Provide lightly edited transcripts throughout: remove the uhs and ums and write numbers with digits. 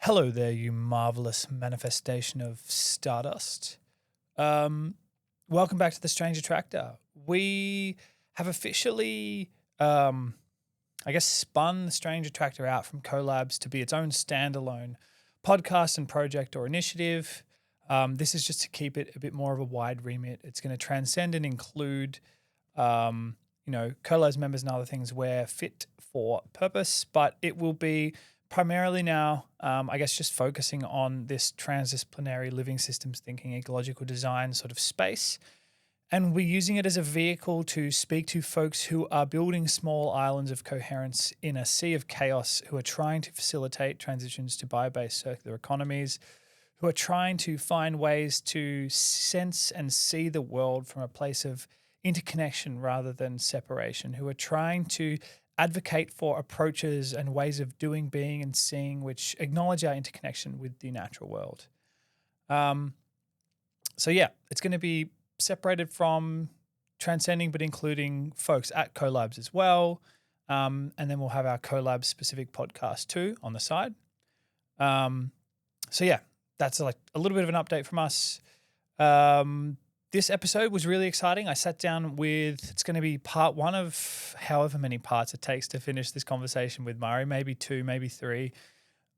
Hello there, you marvelous manifestation of stardust. Welcome back to the Strange Attractor. We have officially, spun the Strange Attractor out from collabs to be its own standalone podcast and project or initiative. This is just to keep it a bit more of a wide remit. It's going to transcend and include, collabs members and other things where fit for purpose, but it will be primarily now, just focusing on this transdisciplinary living systems thinking, ecological design sort of space. And we're using it as a vehicle to speak to folks who are building small islands of coherence in a sea of chaos, who are trying to facilitate transitions to bio-based circular economies, who are trying to find ways to sense and see the world from a place of interconnection rather than separation, who are trying to advocate for approaches and ways of doing, being, and seeing which acknowledge our interconnection with the natural world. It's going to be separated from transcending but including folks at collabs as well. And then we'll have our collab specific podcast too on the side. That's like a little bit of an update from us. This episode was really exciting. I sat down with, it's going to be part one of however many parts it takes to finish this conversation with Murray, maybe two, maybe three.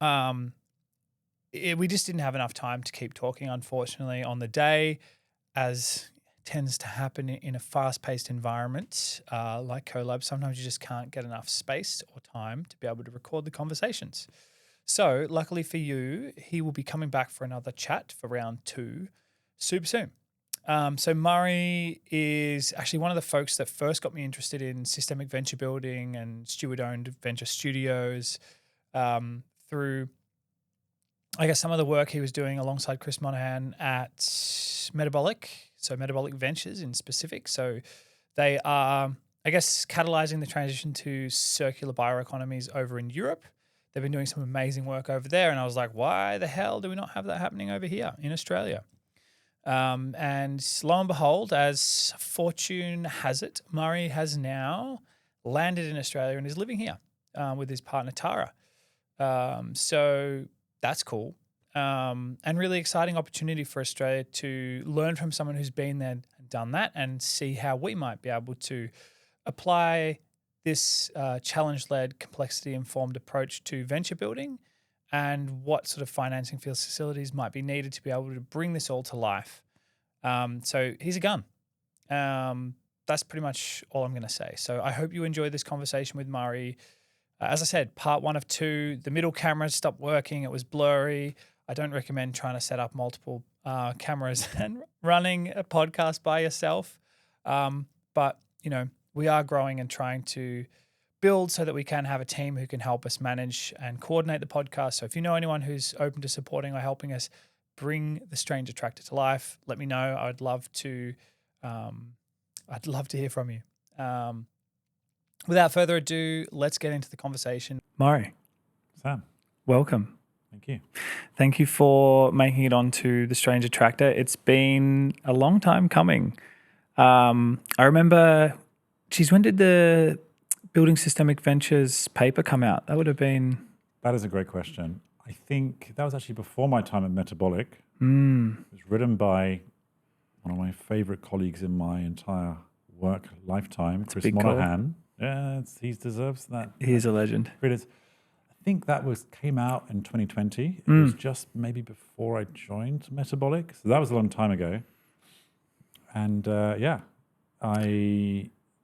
We just didn't have enough time to keep talking, unfortunately, on the day, as tends to happen in a fast-paced environment like collab. Sometimes you just can't get enough space or time to be able to record the conversations. So luckily for you, he will be coming back for another chat for round two super soon. So Murray is actually one of the folks that first got me interested in systemic venture building and steward-owned venture studios through, some of the work he was doing alongside Chris Monahan at Metabolic, so Metabolic Ventures in specific. So they are, catalyzing the transition to circular bioeconomies over in Europe. They've been doing some amazing work over there, and I was like, why the hell do we not have that happening over here in Australia? And lo and behold, as fortune has it, Murray has now landed in Australia and is living here with his partner, Tara. So that's cool. And really exciting opportunity for Australia to learn from someone who's been there and done that and see how we might be able to apply this challenge-led, complexity-informed approach to venture building and what sort of financing facilities might be needed to be able to bring this all to life. So he's a gun. That's pretty much all I'm going to say. So I hope you enjoy this conversation with Murray. As I said, part one of two, the middle camera stopped working. It was blurry. I don't recommend trying to set up multiple cameras and running a podcast by yourself. But, we are growing and trying to build so that we can have a team who can help us manage and coordinate the podcast. So if you know anyone who's open to supporting or helping us bring the Strange Attractor to life, let me know. I'd love to hear from you. Without further ado, let's get into the conversation. Murray. Sam. Welcome. Thank you. Thank you for making it onto the Strange Attractor. It's been a long time coming. I remember, when did the Building Systemic Ventures paper come out? That would have been... That is a great question. I think that was actually before my time at Metabolic. It was written by one of my favorite colleagues in my entire work lifetime, Chris Monahan. Yeah, he deserves that. He's a legend. I think that came out in 2020. It was just maybe before I joined Metabolic. So that was a long time ago. And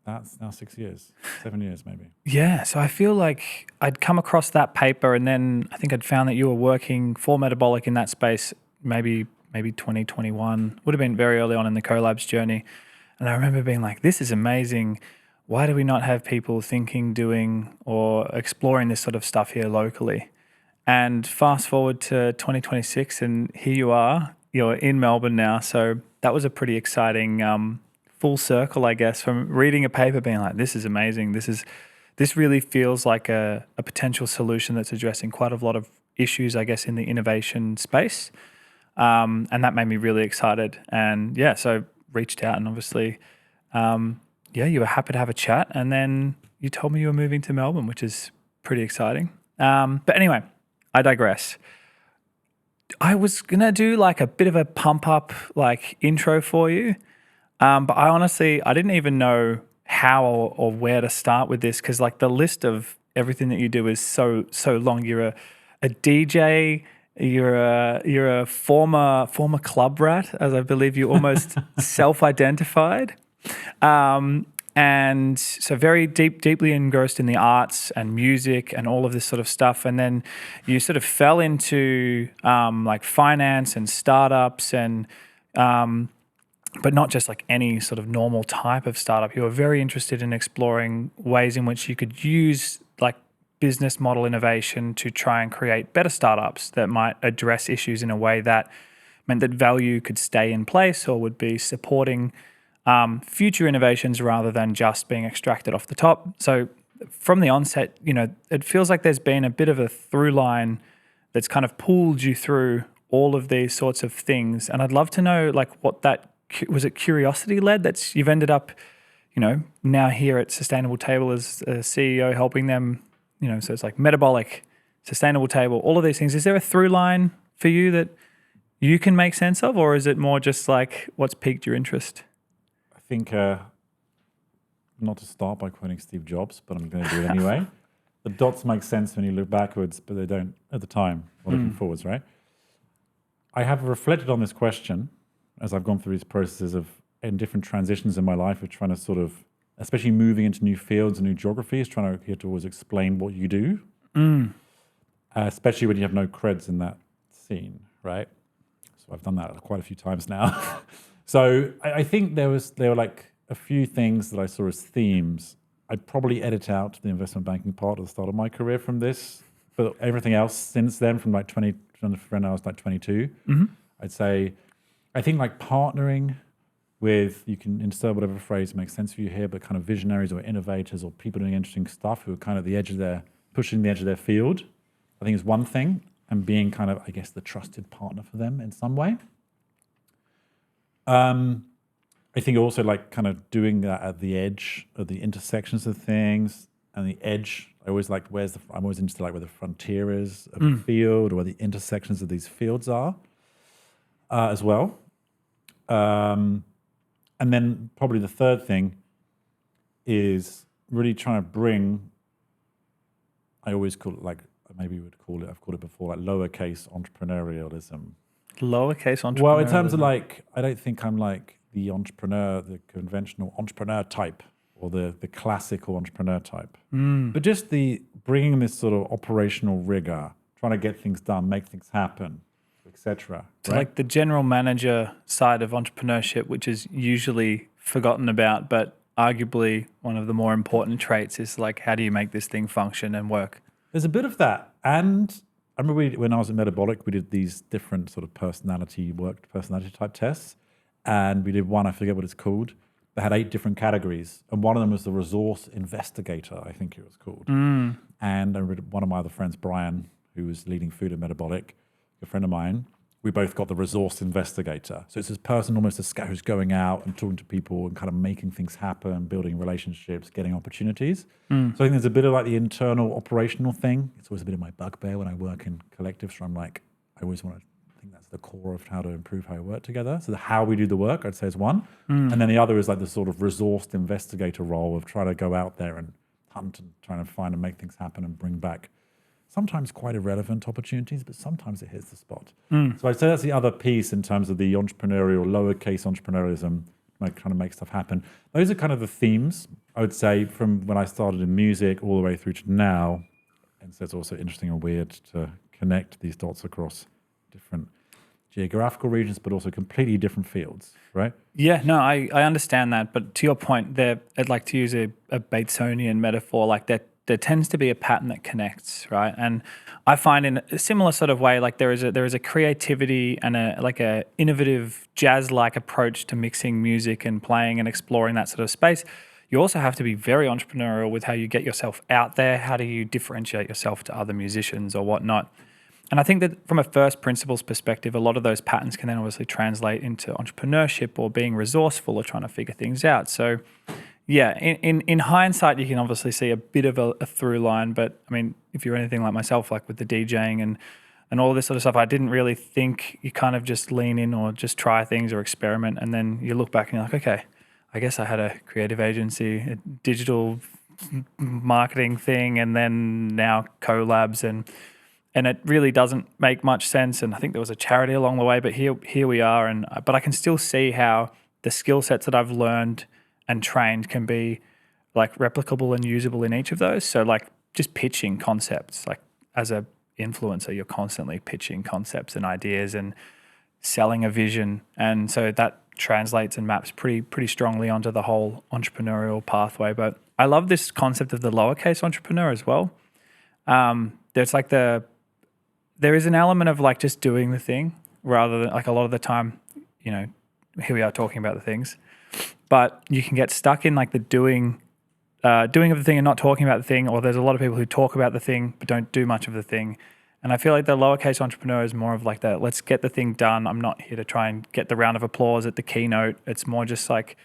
that's now 6 years, 7 years maybe. Yeah, so I feel like I'd come across that paper and then I think I'd found that you were working for Metabolic in that space maybe 2021. Would have been very early on in the collabs journey. And I remember being like, this is amazing. Why do we not have people thinking, doing, or exploring this sort of stuff here locally? And fast forward to 2026 and here you are. You're in Melbourne now. So that was a pretty exciting full circle, I guess, from reading a paper being like, this is amazing. This really feels like a potential solution that's addressing quite a lot of issues, I guess, in the innovation space. And that made me really excited. And so reached out and obviously, you were happy to have a chat. And then you told me you were moving to Melbourne, which is pretty exciting. But anyway, I digress. I was going to do like a bit of a pump up like intro for you. But I didn't even know how or where to start with this because like the list of everything that you do is so long. You're a DJ, you're a former club rat, as I believe you almost self-identified. And so very deeply engrossed in the arts and music and all of this sort of stuff. And then you sort of fell into like finance and startups and but not just like any sort of normal type of startup. You were very interested in exploring ways in which you could use like business model innovation to try and create better startups that might address issues in a way that meant that value could stay in place or would be supporting future innovations rather than just being extracted off the top. So from the onset, it feels like there's been a bit of a through line that's kind of pulled you through all of these sorts of things. And I'd love to know like what that, was it curiosity led that's you've ended up, now here at Sustainable Table as a CEO helping them, so it's like Metabolic, Sustainable Table, all of these things. Is there a through line for you that you can make sense of, or is it more just like what's piqued your interest? I think, not to start by quoting Steve Jobs, but I'm going to do it anyway. The dots make sense when you look backwards, but they don't at the time, or looking forwards, right? I have reflected on this question as I've gone through these processes in different transitions in my life of trying to sort of, especially moving into new fields and new geographies, trying to always explain what you do, especially when you have no creds in that scene, right? So I've done that quite a few times now. So I think there were like a few things that I saw as themes. I'd probably edit out the investment banking part at the start of my career from this, but everything else since then, from like 20, when I was like 22, I'd say, I think like partnering with, you can insert whatever phrase makes sense for you here, but kind of visionaries or innovators or people doing interesting stuff who are kind of pushing the edge of their field, I think is one thing, and being kind of, I guess, the trusted partner for them in some way. I think also like kind of doing that at the edge of the intersections of things and the edge. I always like I'm always interested like where the frontier is of a field or where the intersections of these fields are as well. And then probably the third thing is really trying to bring, I always call it like, maybe we'd call it, I've called it before, like lowercase entrepreneurialism. Lowercase entrepreneurialism? Well, in terms of like, I don't think I'm like the conventional entrepreneur type or the classical entrepreneur type. But just the bringing this sort of operational rigor, trying to get things done, make things happen, etc. So like the general manager side of entrepreneurship, which is usually forgotten about, but arguably one of the more important traits is like, how do you make this thing function and work? There's a bit of that. And I remember when I was at Metabolic, we did these different sort of personality type tests. And we did one, I forget what it's called, that had 8 different categories. And one of them was the resource investigator, I think it was called. And I read one of my other friends, Brian, who was leading food at Metabolic, a friend of mine, we both got the resource investigator. So it's this person, almost a scout, who's going out and talking to people and kind of making things happen, building relationships, getting opportunities. So I think there's a bit of like the internal operational thing. It's always a bit of my bugbear when I work in collectives, where I'm like, I always want to, I think that's the core of how to improve how we work together. So how we do the work, I'd say, is one. And then the other is like the sort of resourced investigator role of trying to go out there and hunt and trying to find and make things happen and bring back sometimes quite irrelevant opportunities, but sometimes it hits the spot. So I'd say that's the other piece in terms of the entrepreneurial, lowercase entrepreneurialism, like kind of make stuff happen. Those are kind of the themes, I would say, from when I started in music all the way through to now. And so it's also interesting and weird to connect these dots across different geographical regions, but also completely different fields, right? Yeah, no, I understand that. But to your point, I'd like to use a Batesonian metaphor, like that. There tends to be a pattern that connects, right? And I find in a similar sort of way, like there is a creativity and a innovative jazz-like approach to mixing music and playing and exploring that sort of space. You also have to be very entrepreneurial with how you get yourself out there. How do you differentiate yourself to other musicians or whatnot? And I think that from a first principles perspective, a lot of those patterns can then obviously translate into entrepreneurship or being resourceful or trying to figure things out. So yeah, in hindsight, you can obviously see a bit of a through line, but I mean, if you're anything like myself, like with the DJing and and all this sort of stuff. I didn't really think. You kind of just lean in or just try things or experiment, and then you look back and you're like, okay, I guess I had a creative agency, a digital marketing thing, and then now collabs, and it really doesn't make much sense. And I think there was a charity along the way, but here we are. But I can still see how the skill sets that I've learned and trained can be like replicable and usable in each of those. So like just pitching concepts, like as a influencer, you're constantly pitching concepts and ideas and selling a vision. And so that translates and maps pretty strongly onto the whole entrepreneurial pathway. But I love this concept of the lowercase entrepreneur as well. There's like there is an element of like just doing the thing rather than like a lot of the time, you know, here we are talking about the things, but you can get stuck in like the doing of the thing and not talking about the thing, or there's a lot of people who talk about the thing but don't do much of the thing. And I feel like the lowercase entrepreneur is more of like that, let's get the thing done. I'm not here to try and get the round of applause at the keynote. It's more just like,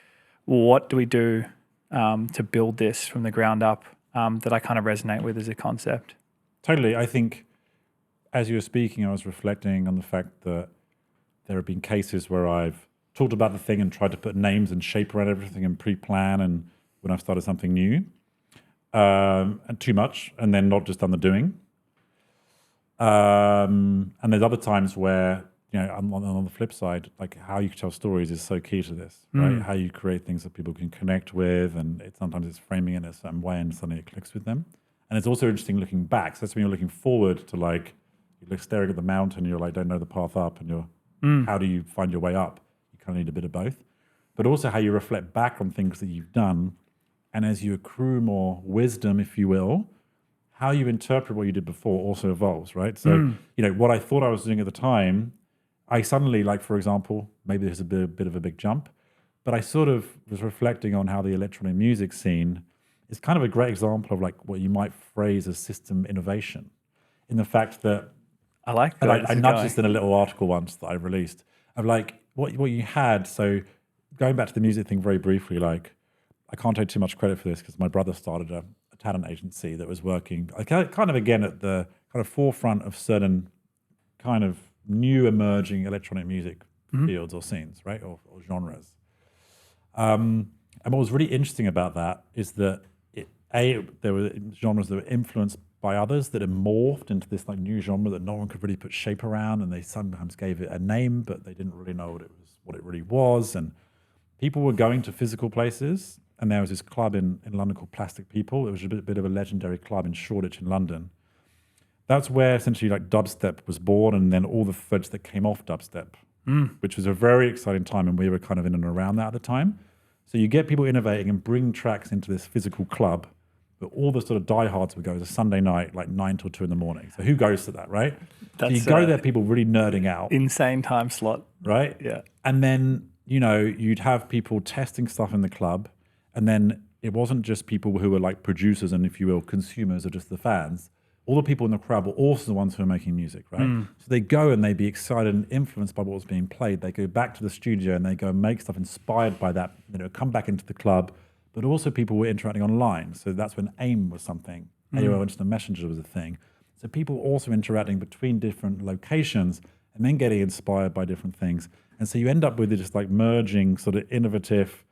what do we do to build this from the ground up, that I kind of resonate with as a concept. Totally. I think as you were speaking, I was reflecting on the fact that there have been cases where I've talked about the thing and tried to put names and shape around everything and pre-plan, and when I've started something new, and too much, and then not just done the doing. And there's other times where, you know, on the flip side, like how you tell stories is so key to this, right? How you create things that people can connect with, and sometimes it's framing in a certain way and suddenly it clicks with them. And it's also interesting looking back. So that's when you're looking forward to like, you're staring at the mountain, you're like, don't know the path up, and how do you find your way up? You kind of need a bit of both. But also how you reflect back on things that you've done, and as you accrue more wisdom, if you will, how you interpret what you did before also evolves, right? So, you know, what I thought I was doing at the time, I suddenly, like, for example, maybe there's a bit of a big jump, but I sort of was reflecting on how the electronic music scene is kind of a great example of like what you might phrase as system innovation, in the fact that I like that. that. I nudged this in a little article once that I released of like what you had. So going back to the music thing very briefly, like I can't take too much credit for this because my brother started a talent agency that was working kind of again at the kind of forefront of certain kind of new emerging electronic music fields or scenes, right, or genres. And what was really interesting about that is that there were genres that were influenced by others that had morphed into this like new genre that no one could really put shape around, and they sometimes gave it a name, but they didn't really know what it really was. And people were going to physical places, and there was this club in London called Plastic People. It was a bit of a legendary club in Shoreditch in London. That's where essentially like dubstep was born, and then all the threads that came off dubstep, which was a very exciting time, and we were kind of in and around that at the time. So you get people innovating and bring tracks into this physical club, but all the sort of diehards would go as a Sunday night, like 9 till 2 in the morning. So who goes to that, right? So you go there, people really nerding out. Insane time slot. Right? Yeah. And then, you know, you'd have people testing stuff in the club, and then it wasn't just people who were like producers and, if you will, consumers or just the fans. All the people in the crowd were also the ones who were making music, right? So they go and they'd be excited and influenced by what was being played. They go back to the studio and they go and make stuff inspired by that, you know, come back into the club. But also people were interacting online. So that's when AIM was something. AOL Instant Messenger was a thing. So people also interacting between different locations and then getting inspired by different things. And so you end up with this like merging sort of innovative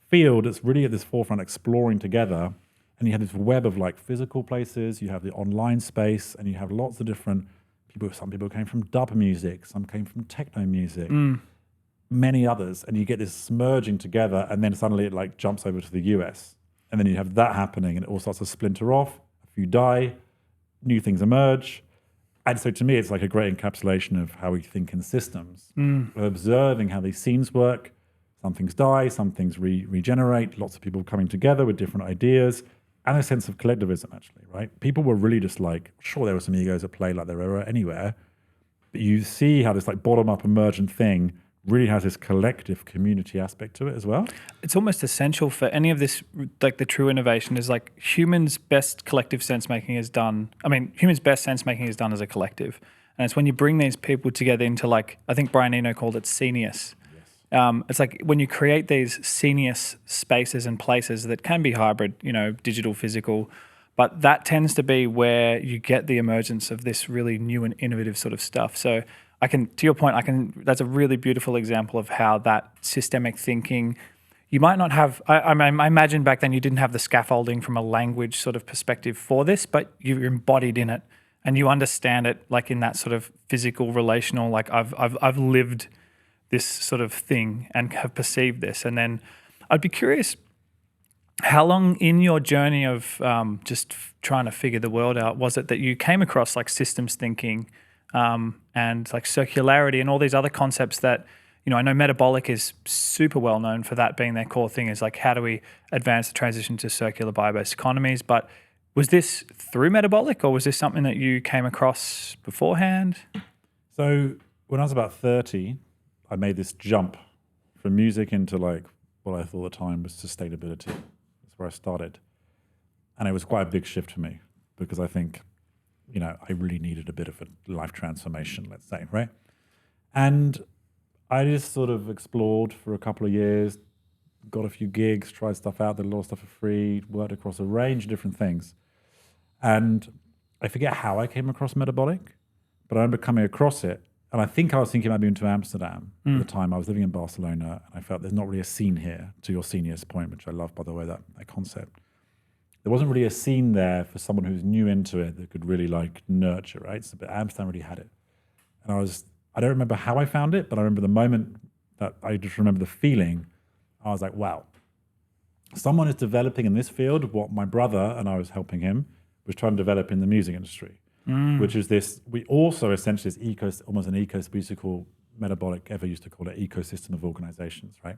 field that's really at this forefront exploring together. And you have this web of like physical places, you have the online space, and you have lots of different people. Some people came from dub music, some came from techno music, many others. And you get this merging together, and then suddenly it like jumps over to the US. And then you have that happening, and it all starts to splinter off. A few die, new things emerge. And so to me, it's like a great encapsulation of how we think in systems. We're observing how these scenes work. Some things die, some things regenerate, lots of people coming together with different ideas. And a sense of collectivism, actually, right? People were really just like, sure, there were some egos at play like there were anywhere, but you see how this like bottom-up emergent thing really has this collective community aspect to it as well. It's almost essential for any of this, like the true innovation is like humans' best collective sense-making is done. I mean, humans' best sense-making is done as a collective. And it's when you bring these people together into like, I think Brian Eno called it scenius. It's like when you create these scenius spaces and places that can be hybrid, you know, digital, physical, But that tends to be where you get the emergence of this really new and innovative sort of stuff. So to your point, that's a really beautiful example of how that systemic thinking, you might not have, I imagine back then you didn't have the scaffolding from a language sort of perspective for this, but you're embodied in it and you understand it like in that sort of physical, relational, like I've lived this sort of thing and have perceived this. And then I'd be curious, how long in your journey of trying to figure the world out was it that you came across like systems thinking and like circularity and all these other concepts that, I know Metabolic is super well known for that being their core thing, is like how do we advance the transition to circular bio-based economies? But was this through Metabolic or was this something that you came across beforehand? So when I was about 30, I made this jump from music into like what I thought at the time was sustainability. That's where I started. And it was quite a big shift for me because I think, I really needed a bit of a life transformation, let's say, right? And I just sort of explored for a couple of years, got a few gigs, tried stuff out, did a lot of stuff for free, worked across a range of different things. And I forget how I came across Metabolic, but I remember coming across it. And I think I was thinking about moving to Amsterdam at the time. I was living in Barcelona and I felt there's not really a scene here, to your senior's point, which I love, by the way, that concept. There wasn't really a scene there for someone who's new into it that could really like nurture, right? So, but Amsterdam really had it. And I don't remember how I found it, but I remember the moment that I just remember the feeling. I was like, wow, someone is developing in this field what my brother, and I was helping him, was trying to develop in the music industry, which is this, we also essentially is almost an eco-species Metabolic ever used to call it ecosystem of organizations, right?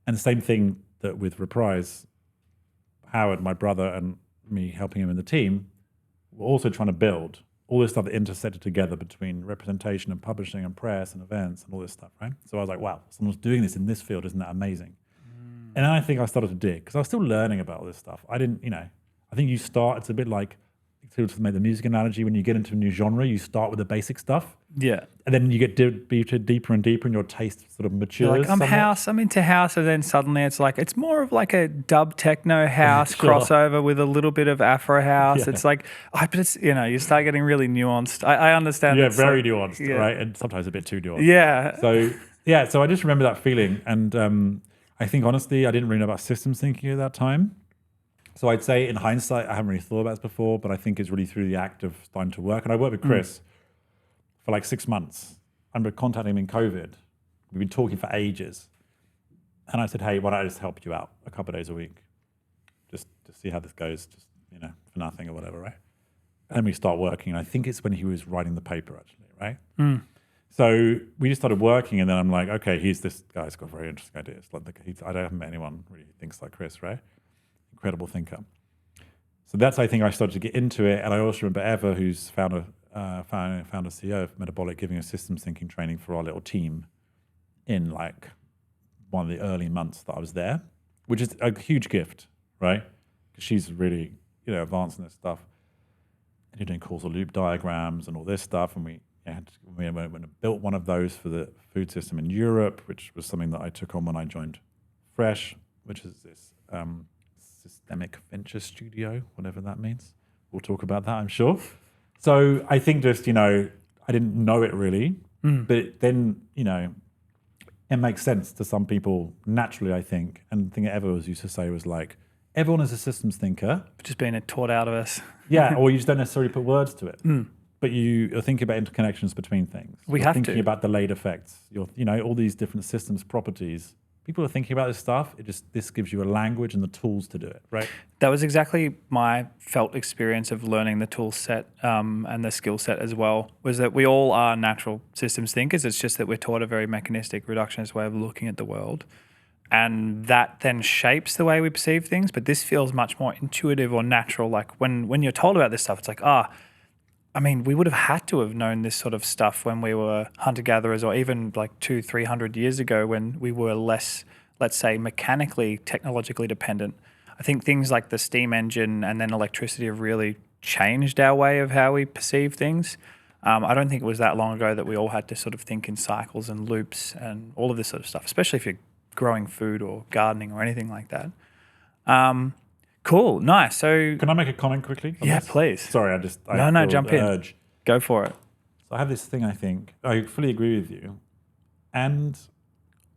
And the same thing that with Reprise, Howard, my brother, and me helping him in the team, we're also trying to build all this stuff that intersected together between representation and publishing and press and events and all this stuff, right? So I was like, wow, someone's doing this in this field, isn't that amazing? And then I think I started to dig, because I was still learning about all this stuff. I didn't, I think it's a bit like, to make the music analogy, when you get into a new genre, you start with the basic stuff. Yeah. And then you get deeper and deeper and your taste sort of matures. You're like, I'm into house, and then suddenly it's more of like a dub techno house crossover with a little bit of Afro house. Yeah. It's like, but it's, you start getting really nuanced. I understand. Yeah, very nuanced, right? And sometimes a bit too nuanced. Yeah. So I just remember that feeling. And I think, honestly, I didn't really know about systems thinking at that time. So I'd say in hindsight, I haven't really thought about this before, but I think it's really through the act of starting to work. And I worked with Chris for like 6 months. I remember contacting him in COVID. We've been talking for ages. And I said, hey, why don't I just help you out a couple of days a week? Just to see how this goes, just, for nothing or whatever, right? And then we start working. And I think it's when he was writing the paper, actually, right? So we just started working, and then I'm like, okay, this guy's got very interesting ideas. I haven't met anyone who really thinks like Chris, right? Incredible thinker. So that's, I think, I started to get into it. And I also remember Eva, who's founder CEO of Metabolic, giving a systems thinking training for our little team in like one of the early months that I was there, which is a huge gift, right? Because she's really, advanced in this stuff. And you're doing causal loop diagrams and all this stuff. And we built one of those for the food system in Europe, which was something that I took on when I joined Fresh, which is this systemic venture studio, whatever that means. We'll talk about that, I'm sure. So I think just, I didn't know it really, but then, it makes sense to some people naturally, I think. And the thing that Eva used to say was like, everyone is a systems thinker. Just being taught out of us. Yeah, or you just don't necessarily put words to it. But you're thinking about interconnections between things. You're thinking about delayed effects. All these different systems properties. People are thinking about this stuff. This gives you a language and the tools to do it, right? That was exactly my felt experience of learning the tool set and the skill set as well, was that we all are natural systems thinkers. It's just that we're taught a very mechanistic, reductionist way of looking at the world. And that then shapes the way we perceive things. But this feels much more intuitive or natural. Like when you're told about this stuff, it's like, we would have had to have known this sort of stuff when we were hunter-gatherers, or even like 200-300 years ago when we were less, let's say, mechanically, technologically dependent. I think things like the steam engine and then electricity have really changed our way of how we perceive things. I don't think it was that long ago that we all had to sort of think in cycles and loops and all of this sort of stuff, especially if you're growing food or gardening or anything like that. Cool. Nice. So Can I make a comment quickly? on yeah, this? please. Sorry, I No, feel jump the in. urge. Go for it. So I have this thing. I think I fully agree with you, and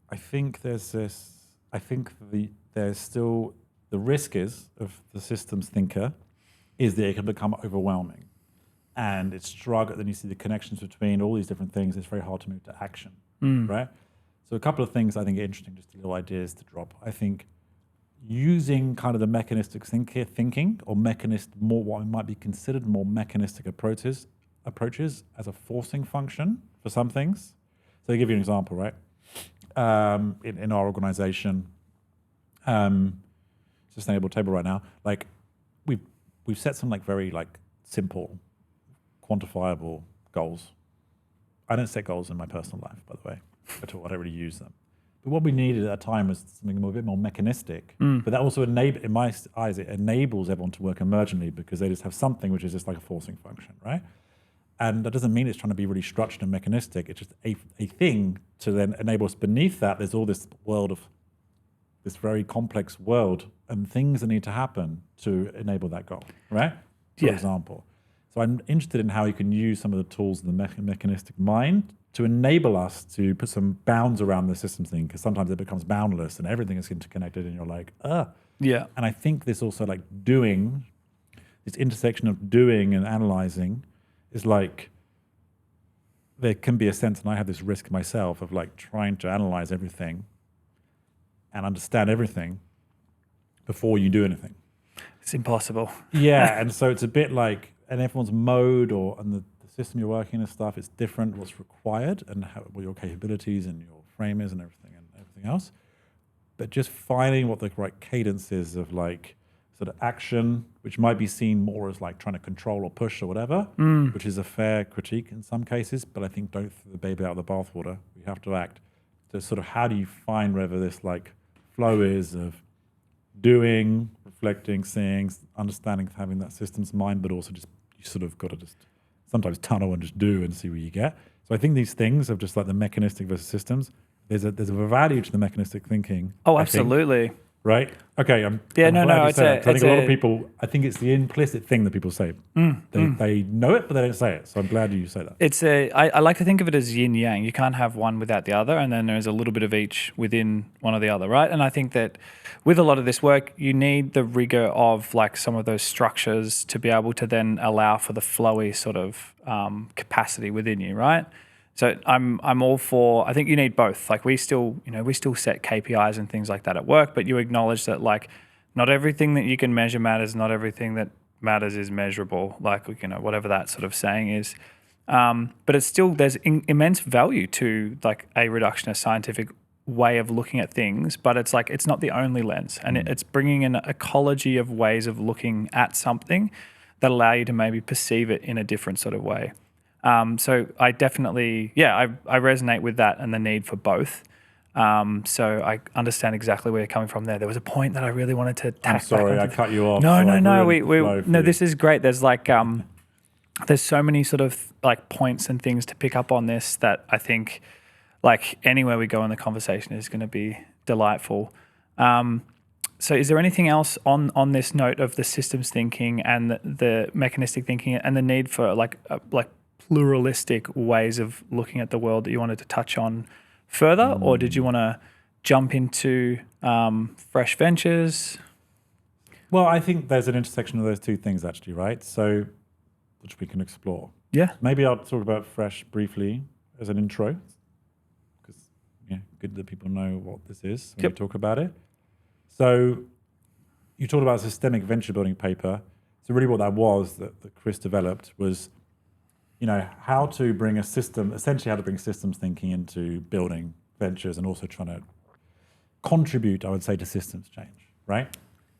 I think there's this. I think there's still the risk is of the systems thinker is that it can become overwhelming, and it's struggle. Then you see the connections between all these different things. It's very hard to move to action, right? So a couple of things I think are interesting, just little ideas to drop. I think using kind of the mechanistic thinking or more what might be considered more mechanistic approaches as a forcing function for some things. So I'll give you an example, right? In our organization, sustainable table right now, like we've set some like very like simple, quantifiable goals. I don't set goals in my personal life, by the way, at all. I don't really use them. But what we needed at that time was something a bit more mechanistic. But that also in my eyes, it enables everyone to work emergently because they just have something which is just like a forcing function, right? And that doesn't mean it's trying to be really structured and mechanistic. It's just a thing to then enable us. Beneath that, there's all this world of this very complex world and things that need to happen to enable that goal, right? For example. So I'm interested in how you can use some of the tools in the mechanistic mind to enable us to put some bounds around the systems thing, because sometimes it becomes boundless and everything is interconnected and you're like, Yeah. And I think this also like doing, this intersection of doing and analyzing is like, there can be a sense, and I have this risk myself of like trying to analyze everything and understand everything before you do anything. It's impossible. Yeah, and so it's a bit like, and everyone's mode and the system you're working in and stuff, it's different what's required and what your capabilities and your frame is and everything else. But just finding what the right cadence is of like sort of action, which might be seen more as like trying to control or push or whatever, which is a fair critique in some cases, but I think don't throw the baby out of the bathwater. We have to act. So sort of how do you find whether this like flow is of doing, reflecting, seeing, understanding, having that systems mind, but also just you sort of got to just sometimes tunnel and just do and see what you get. So I think these things of just like the mechanistic versus systems, there's a value to the mechanistic thinking. Oh, absolutely. Right? Okay. I'm no. glad you said that. I think a lot of people, I think it's the implicit thing that people say. They know it, but they don't say it. So I'm glad you say that. I like to think of it as yin yang. You can't have one without the other, and then there's a little bit of each within one or the other, right? And I think that with a lot of this work, you need the rigor of like some of those structures to be able to then allow for the flowy sort of capacity within you, right? So I'm all for, I think you need both. Like we still set KPIs and things like that at work, but you acknowledge that like not everything that you can measure matters, not everything that matters is measurable, like, whatever that sort of saying is. But it's still, there's immense value to like a reductionist scientific way of looking at things, but it's like, it's not the only lens. And it's bringing an ecology of ways of looking at something that allow you to maybe perceive it in a different sort of way. So I definitely, I resonate with that and the need for both. So I understand exactly where you're coming from there. There was a point that I really wanted to tack. I'm sorry, I cut you off. No, this is great. There's like, there's so many sort of like points and things to pick up on this that I think like anywhere we go in the conversation is going to be delightful. So is there anything else on this note of the systems thinking and the mechanistic thinking and the need for like pluralistic ways of looking at the world that you wanted to touch on further, or did you want to jump into fresh ventures? Well, I think there's an intersection of those two things actually, right? So, which we can explore. Yeah. Maybe I'll talk about fresh briefly as an intro, because good that people know what this is when we talk about it. So, you talked about a systemic venture building paper. So really what that was that Chris developed was how to bring essentially how to bring systems thinking into building ventures and also trying to contribute, I would say, to systems change, right?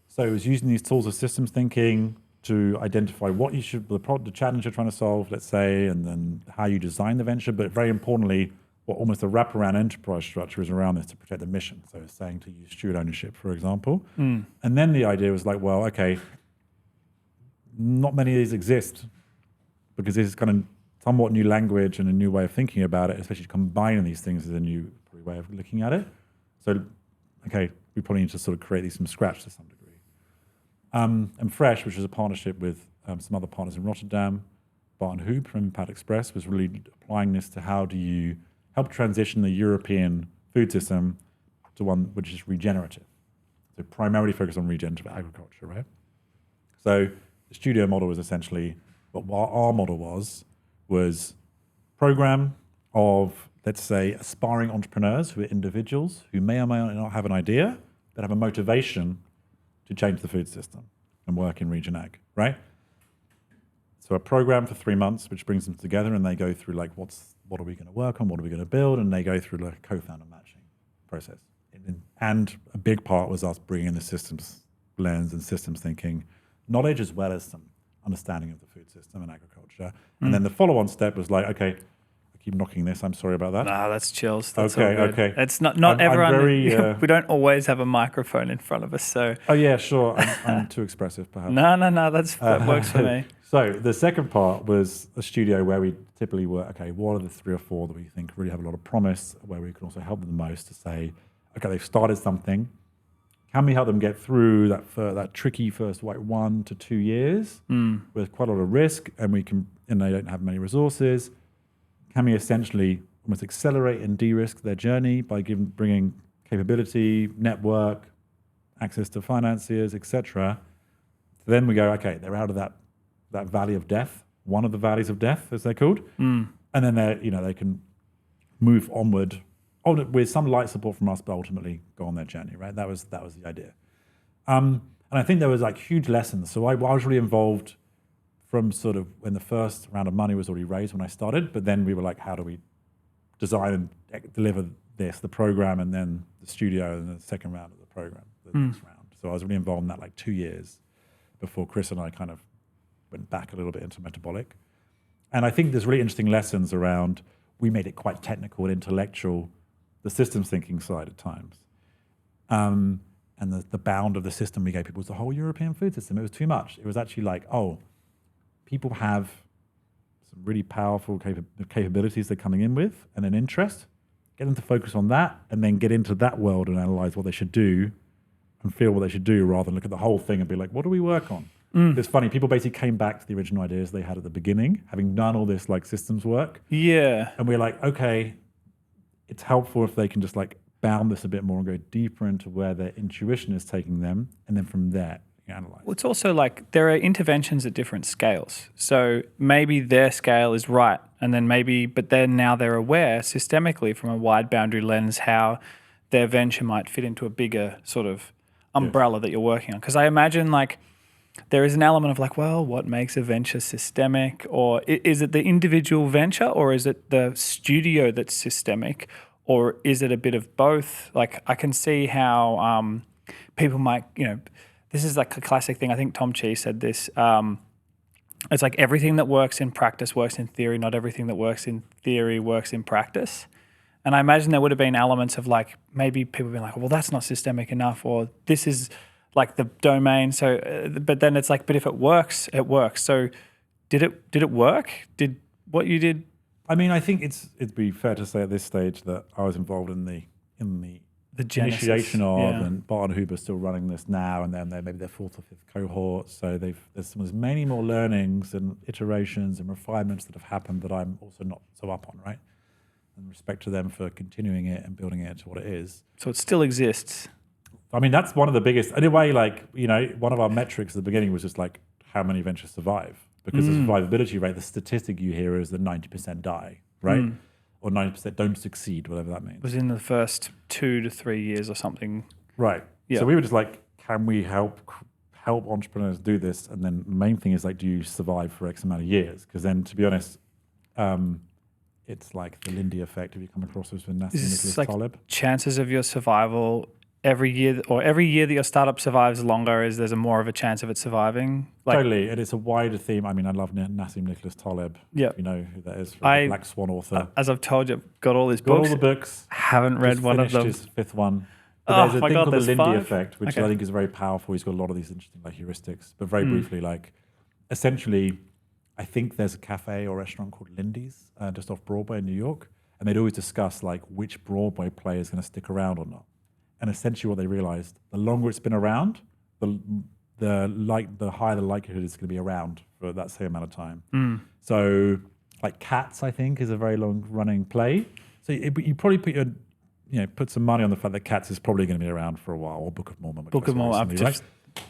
So it was using these tools of systems thinking to identify the challenge you're trying to solve, let's say, and then how you design the venture, but very importantly, what almost a wraparound enterprise structure is around this to protect the mission. So it's saying to use steward ownership, for example. And then the idea was like, well, okay, not many of these exist because this is kind of somewhat new language and a new way of thinking about it, especially combining these things as a new way of looking at it. So, okay, we probably need to sort of create these from scratch to some degree. And Fresh, which was a partnership with some other partners in Rotterdam, Bart and Hoop from Impact Express, was really applying this to how do you help transition the European food system to one which is regenerative. So primarily focused on regenerative agriculture, right? So the studio model was essentially, what our model was program of, let's say, aspiring entrepreneurs who are individuals who may or may not have an idea, but have a motivation to change the food system and work in regen ag, right? So a program for 3 months, which brings them together and they go through like, what are we going to work on? What are we going to build? And they go through like a co-founder matching process. And a big part was us bringing in the systems lens and systems thinking, knowledge as well as some understanding of the food system and agriculture. And then the follow-on step was like, okay, I keep knocking this. I'm sorry about that. Nah, that's chills. That's okay, all good. okay. It's not I'm everyone. very, we don't always have a microphone in front of us, so. Oh yeah, sure. I'm too expressive, perhaps. No. That works for me. So the second part was a studio where we typically were, okay, what are the 3 or 4 that we think really have a lot of promise, where we can also help them the most to say, okay, they've started something. Can we help them get through that tricky first 1 to 2 years with quite a lot of risk, and they don't have many resources? Can we essentially almost accelerate and de-risk their journey by bringing capability, network, access to financiers, etc.? So then we go, okay, they're out of that valley of death, one of the valleys of death, as they're called, and then they can move onward with some light support from us, but ultimately go on their journey, right? That was the idea. And I think there was like huge lessons. So I was really involved from sort of when the first round of money was already raised when I started, but then we were like, how do we design and deliver the program, and then the studio, and the second round of the program, the next round. So I was really involved in that like 2 years before Chris and I kind of went back a little bit into Metabolic. And I think there's really interesting lessons around, we made it quite technical and intellectual, the systems thinking side at times. And the bound of the system we gave people was the whole European food system. It was too much. It was actually like, people have some really powerful capabilities they're coming in with and an interest. Get them to focus on that and then get into that world and analyze what they should do and feel what they should do, rather than look at the whole thing and be like, what do we work on? It's funny, people basically came back to the original ideas they had at the beginning, having done all this like systems work. Yeah. And we're like, okay, it's helpful if they can just like bound this a bit more and go deeper into where their intuition is taking them, and then from there you analyze. Well, it's also like there are interventions at different scales. So maybe their scale is right, and then but then now they're aware systemically from a wide boundary lens how their venture might fit into a bigger sort of umbrella that you're working on. Because I imagine like there is an element of like, well, what makes a venture systemic? Or is it the individual venture, or is it the studio that's systemic, or is it a bit of both? Like I can see how people might, this is like a classic thing. I think Tom Chi said this. It's like everything that works in practice works in theory. Not everything that works in theory works in practice. And I imagine there would have been elements of like, maybe people being like, well, that's not systemic enough, or this is like the domain. So, but then it's like, but if it works, it works. So did it work? Did what you did? I mean, I think it'd be fair to say at this stage that I was involved in the genesis, initiation of, and Bart and Hoop are still running this now, and then they're maybe their 4th or 5th cohort. So there's many more learnings and iterations and refinements that have happened that I'm also not so up on, right? And respect to them for continuing it and building it to what it is. So it still exists. I mean, that's one of the biggest. Anyway, like, one of our metrics at the beginning was just like how many ventures survive. Because the survivability rate, the statistic you hear is that 90% die, right? Or 90% don't succeed, whatever that means. Was in the first 2 to 3 years or something. Right. Yeah. So we were just like, can we help entrepreneurs do this? And then the main thing is like, do you survive for X amount of years? Because then, to be honest, it's like the Lindy effect. Have you come across this with Nassim Nicholas Taleb? Chances of your survival every year that your startup survives longer, there's a more of a chance of it surviving. Totally, and it's a wider theme. I mean, I love Nassim Nicholas Taleb. Yeah, you know who that is, the Black Swan author. As I've told you, got all his books. Got all the books. Haven't read one of them. His 5th one. But there's a thing called the Lindy 5? effect, which I think is very powerful. He's got a lot of these interesting heuristics. But very briefly, essentially, I think there's a cafe or restaurant called Lindy's just off Broadway in New York, and they'd always discuss which Broadway player is going to stick around or not. And essentially what they realized, the longer it's been around, the the higher the likelihood it's going to be around for that same amount of time. So like cats, I think, is a very long running play. So you probably put some money on the fact that cats is probably going to be around for a while, or Book of Mormon. Book of Mormon, I've just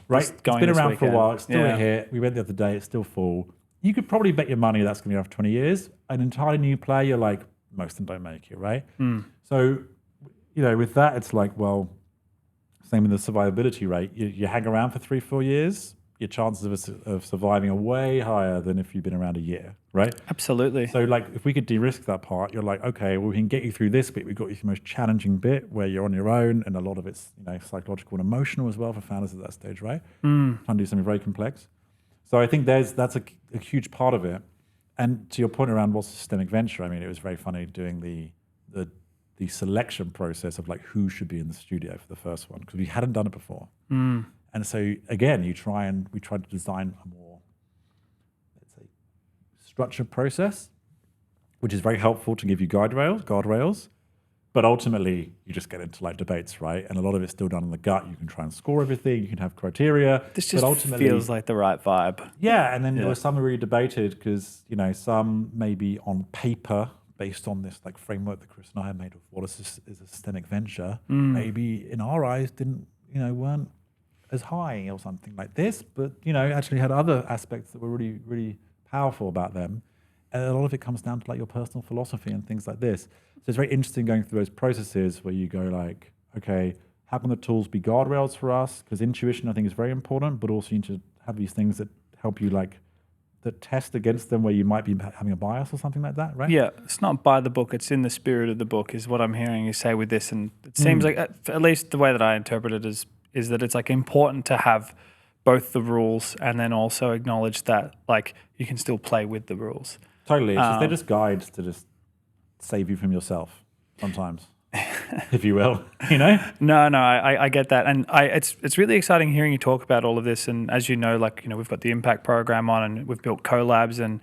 right? It's been around for a while. It's still a hit. We went the other day. It's still full. You could probably bet your money that's going to be around for 20 years. An entirely new player, you're like, most of them don't make it, right? So, with that, it's like, well, same with the survivability rate. You hang around for 3-4 years, your chances of surviving are way higher than if you've been around a year, right? Absolutely. So, like, if we could de-risk that part, you're like, okay, well, we can get you through this bit. We've got you the most challenging bit where you're on your own, and a lot of it's psychological and emotional as well for founders at that stage, right? Trying to do something very complex. So I think that's a huge part of it. And to your point around what's systemic venture, I mean, it was very funny doing the selection process of like who should be in the studio for the first one, because we hadn't done it before. And so again, we tried to design a more, let's say, structured process, which is very helpful to give you guardrails. But ultimately, you just get into like debates, right? And a lot of it's still done in the gut. You can try and score everything. You can have criteria. This just feels like the right vibe. Yeah, and then there were some really debated because, some maybe on paper, based on this like framework that Chris and I have made of what is a systemic venture, maybe in our eyes weren't as high or something like this, but, actually had other aspects that were really, really powerful about them. And a lot of it comes down to like your personal philosophy and things like this. So it's very interesting going through those processes where you go like, okay, how can the tools be guardrails for us? Because intuition, I think, is very important, but also you need to have these things that help you that test against them where you might be having a bias or something like that, right? Yeah, it's not by the book, it's in the spirit of the book is what I'm hearing you say with this. And it seems like, at least the way that I interpret it is that it's like important to have both the rules and then also acknowledge that like you can still play with the rules. Totally. They're just guides to just save you from yourself sometimes, if you will, No, I get that. And it's really exciting hearing you talk about all of this. And as you know, we've got the impact program on and we've built collabs and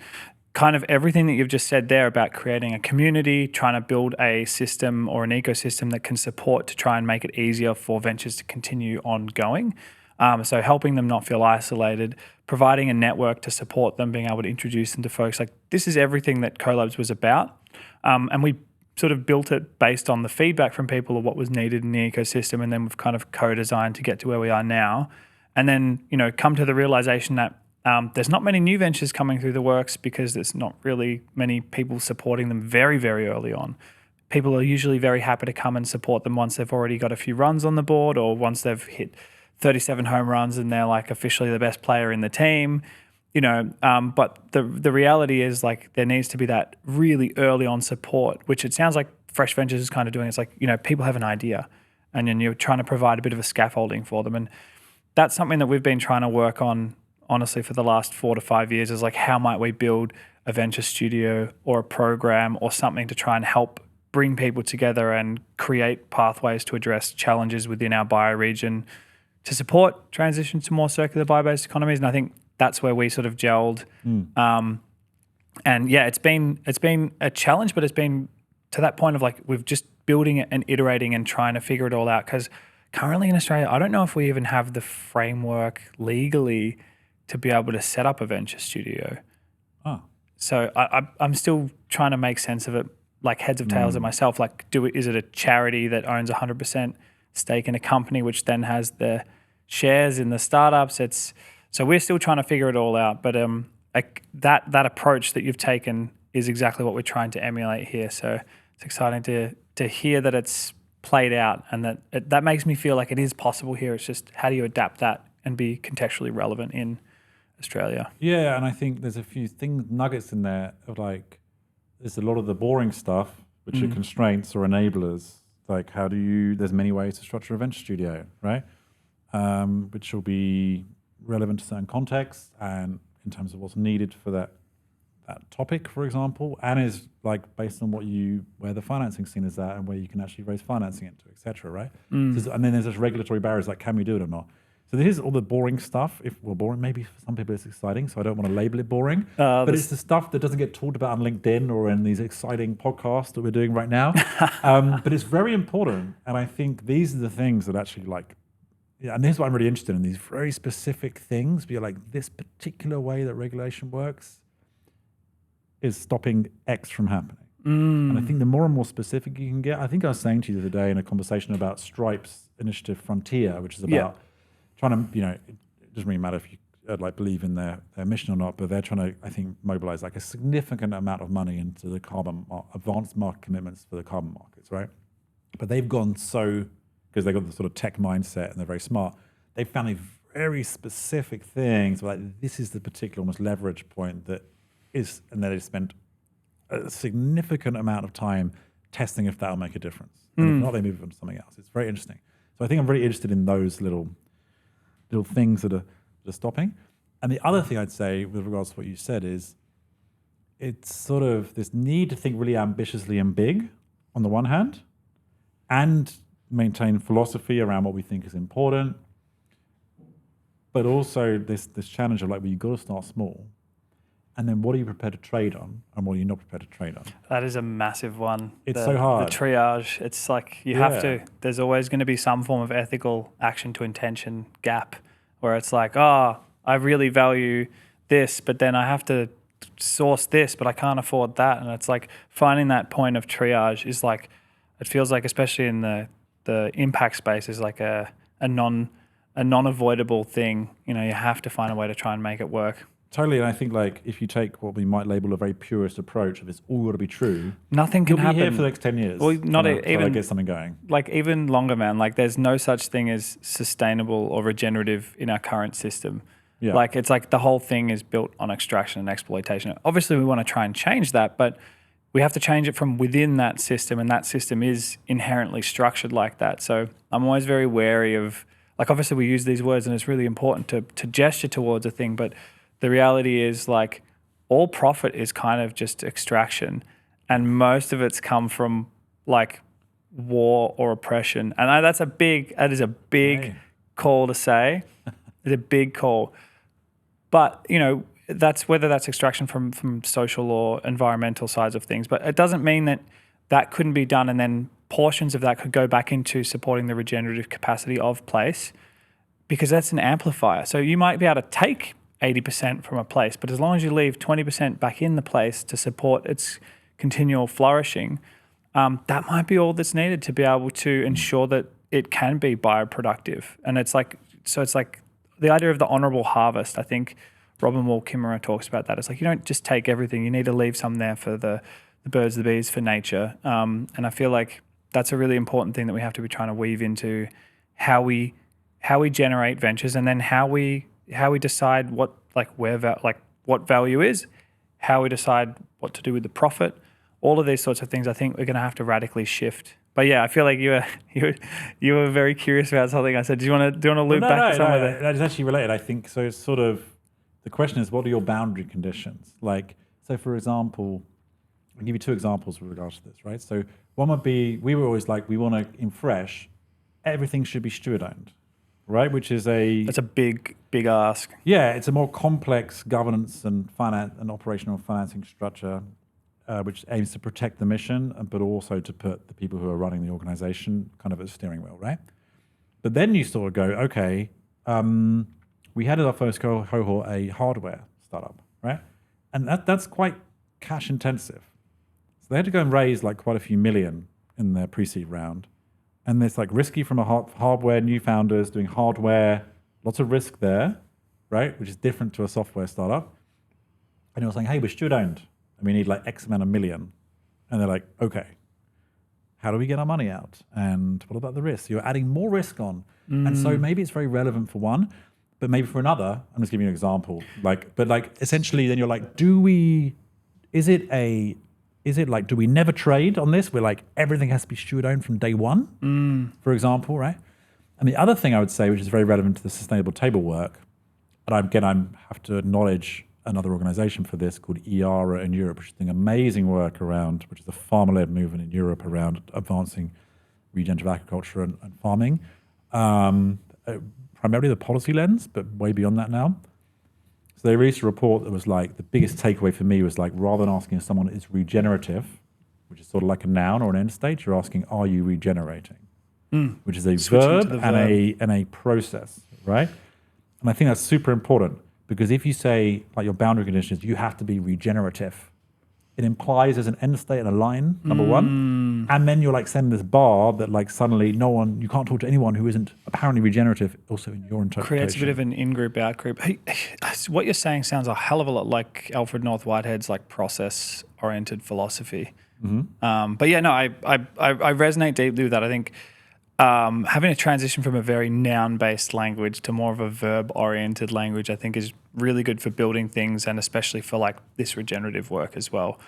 kind of everything that you've just said there about creating a community, trying to build a system or an ecosystem that can support to try and make it easier for ventures to continue on going. So helping them not feel isolated, providing a network to support them, being able to introduce them to folks. Like this is everything that Collabs was about. And we sort of built it based on the feedback from people of what was needed in the ecosystem. And then we've kind of co-designed to get to where we are now. And then, come to the realization that there's not many new ventures coming through the works because there's not really many people supporting them very, very early on. People are usually very happy to come and support them once they've already got a few runs on the board or once they've hit 37 home runs and they're like officially the best player in the team, but the reality is like there needs to be that really early on support, which it sounds like Fresh Ventures is kind of doing. It's like, people have an idea and then you're trying to provide a bit of a scaffolding for them. And that's something that we've been trying to work on, honestly, for the last 4 to 5 years is like, how might we build a venture studio or a program or something to try and help bring people together and create pathways to address challenges within our bioregion to support transition to more circular bio-based economies. And I think that's where we sort of gelled. And yeah, it's been a challenge, but it's been to that point of like we've just building it and iterating and trying to figure it all out. Because currently in Australia, I don't know if we even have the framework legally to be able to set up a venture studio. Oh. So I'm still trying to make sense of it, like heads of tails of myself. Like, is it a charity that owns 100% stake in a company, which then has the shares in the startups? So we're still trying to figure it all out. But that approach that you've taken is exactly what we're trying to emulate here. So it's exciting to hear that it's played out and that makes me feel like it is possible here. It's just how do you adapt that and be contextually relevant in Australia? Yeah, and I think there's a few nuggets in there of like, there's a lot of the boring stuff, which are constraints or enablers. Like there's many ways to structure a venture studio, right? Which will be relevant to certain contexts and in terms of what's needed for that topic, for example, and is like based on where the financing scene is at and where you can actually raise financing into, et cetera, right? And then there's just regulatory barriers like, can we do it or not? So this is all the boring stuff. Boring, maybe for some people it's exciting, so I don't want to label it boring. But it's the stuff that doesn't get talked about on LinkedIn or in these exciting podcasts that we're doing right now. But it's very important. And I think these are the things that actually Yeah, and this is what I'm really interested in, these very specific things. Be like, this particular way that regulation works is stopping X from happening. And I think the more and more specific you can get, I think I was saying to you the other day in a conversation about Stripe's initiative Frontier, which is about trying to, it doesn't really matter if you like believe in their mission or not, but they're trying to, I think, mobilize like a significant amount of money into the advanced market commitments for the carbon markets, right? But they've gone because they've got the sort of tech mindset and they're very smart, they've found these very specific things, like this is the particular almost leverage point that is, and then they spent a significant amount of time testing if that'll make a difference. And if not, they move on to something else. It's very interesting. So I think I'm really interested in those little things that are stopping. And the other thing I'd say with regards to what you said is it's sort of this need to think really ambitiously and big on the one hand, and maintain philosophy around what we think is important, but also this challenge of like, well, you've got to start small. And then what are you prepared to trade on and what are you not prepared to trade on? That is a massive one. It's so hard. The triage, it's like you have to, there's always going to be some form of ethical action to intention gap where it's like, I really value this, but then I have to source this, but I can't afford that. And it's like finding that point of triage is like, it feels like, especially in the impact space, is like a non-avoidable thing. You have to find a way to try and make it work. Totally, and I think like if you take what we might label a very purist approach of it's all got to be true, nothing can happen. You'll be here for the next 10 years. Well, not even get something going. Like even longer, man. Like there's no such thing as sustainable or regenerative in our current system. Yeah. Like it's like the whole thing is built on extraction and exploitation. Obviously, we want to try and change that, but we have to change it from within that system, and that system is inherently structured like that. So I'm always very wary of, like, obviously we use these words and it's really important to gesture towards a thing, but the reality is like all profit is kind of just extraction, and most of it's come from like war or oppression. And that is a big call to say. It's a big call. But, that's whether that's extraction from social or environmental sides of things. But it doesn't mean that couldn't be done and then portions of that could go back into supporting the regenerative capacity of place, because that's an amplifier. So you might be able to take 80% from a place, but as long as you leave 20% back in the place to support its continual flourishing, that might be all that's needed to be able to ensure that it can be bioproductive. And it's like the idea of the honourable harvest. I think Robin Wall Kimmerer talks about that. It's like you don't just take everything. You need to leave some there for the birds, the bees, for nature. And I feel like that's a really important thing that we have to be trying to weave into how we generate ventures, and then how we decide what value is, how we decide what to do with the profit. All of these sorts of things, I think we're going to have to radically shift. But yeah, I feel like you were very curious about something I said. Do you want to loop back to some of that? That is actually related, I think. So it's sort of, the question is, what are your boundary conditions? Like, so for example, I'll give you two examples with regards to this, right? So one would be, we were always like, we want to, in Fresh, everything should be steward owned, right? Which is that's a big ask. Yeah, it's a more complex governance and finance and operational financing structure, which aims to protect the mission, but also to put the people who are running the organization kind of at the steering wheel, right? But then you sort of go, okay, we had at our first cohort a hardware startup, right? And that's quite cash intensive. So they had to go and raise like quite a few million in their pre-seed round. And it's like risky from a hardware, new founders doing hardware, lots of risk there, right? Which is different to a software startup. And it was saying, hey, we're steward owned and we need like X amount of million. And they're like, okay, how do we get our money out? And what about the risk? You're adding more risk on. And so maybe it's very relevant for one, but maybe for another, I'm just giving you an example. But essentially then you're like, do we never trade on this? We're like, everything has to be steward owned from day one, for example, right? And the other thing I would say, which is very relevant to the sustainable table work, and I have to acknowledge another organization for this called ERA in Europe, which is doing amazing work around, which is a farmer-led movement in Europe around advancing regenerative agriculture and farming. Primarily the policy lens, but way beyond that now. So they released a report that was like, the biggest takeaway for me was like, rather than asking if someone is regenerative, which is sort of like a noun or an end state, you're asking, are you regenerating? which is a Switching to verb the and a process, right? And I think that's super important because if you say like your boundary conditions, you have to be regenerative. It implies there's an end state and a line, number one. And then you're like sending this bar that like suddenly you can't talk to anyone who isn't apparently regenerative, also in your interpretation. Creates a bit of an in-group, out-group. Hey, what you're saying sounds a hell of a lot like Alfred North Whitehead's like process-oriented philosophy. But yeah, no, I resonate deeply with that. I think having a transition from a very noun-based language to more of a verb-oriented language, I think is really good for building things and especially for like this regenerative work as well.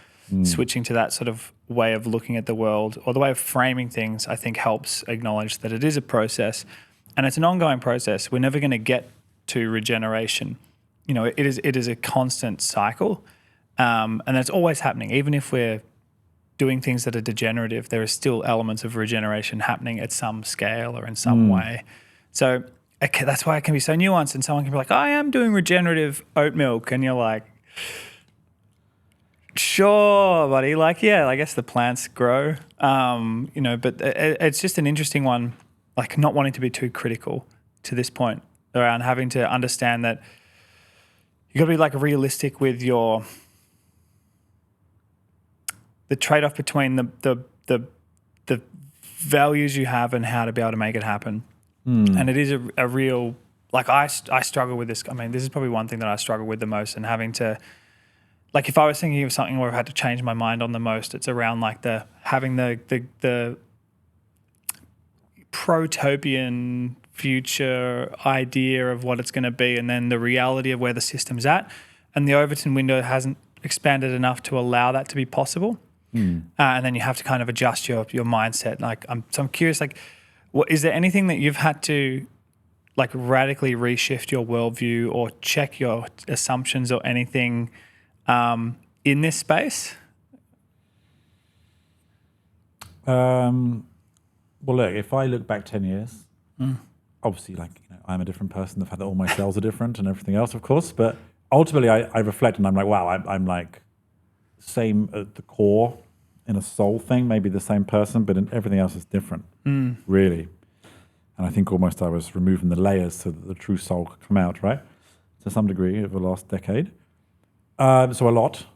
Switching to that sort of way of looking at the world or the way of framing things, I think helps acknowledge that it is a process and it's an ongoing process. We're never going to get to regeneration. You know, it is a constant cycle and it's always happening. Even if we're doing things that are degenerative, there are still elements of regeneration happening at some scale or in some way. So that's why it can be so nuanced and someone can be like, I am doing regenerative oat milk. And you're like, sure, buddy. Like, yeah, I guess the plants grow, you know, but it's just an interesting one, like not wanting to be too critical to this point around having to understand that you got to be like realistic with the trade-off between the values you have and how to be able to make it happen. And it is a real, like I struggle with this. I mean, this is probably one thing that I struggle with the most and having to, like if I was thinking of something where I've had to change my mind on the most, it's around like having the protopian future idea of what it's going to be and then the reality of where the system's at. And the Overton window hasn't expanded enough to allow that to be possible. And then you have to kind of adjust your mindset. Like I'm curious, like, is there anything that you've had to like radically reshift your worldview or check your assumptions or anything in this space? Well, look, if I look back 10 years, obviously, like, you know, I'm a different person. The fact that all my cells are different and everything else, of course. But ultimately, I reflect and I'm like, wow, I'm like same at the core in a soul thing, maybe the same person, but in everything else is different, really. And I think almost I was removing the layers so that the true soul could come out, right? To some degree over the last decade. So a lot.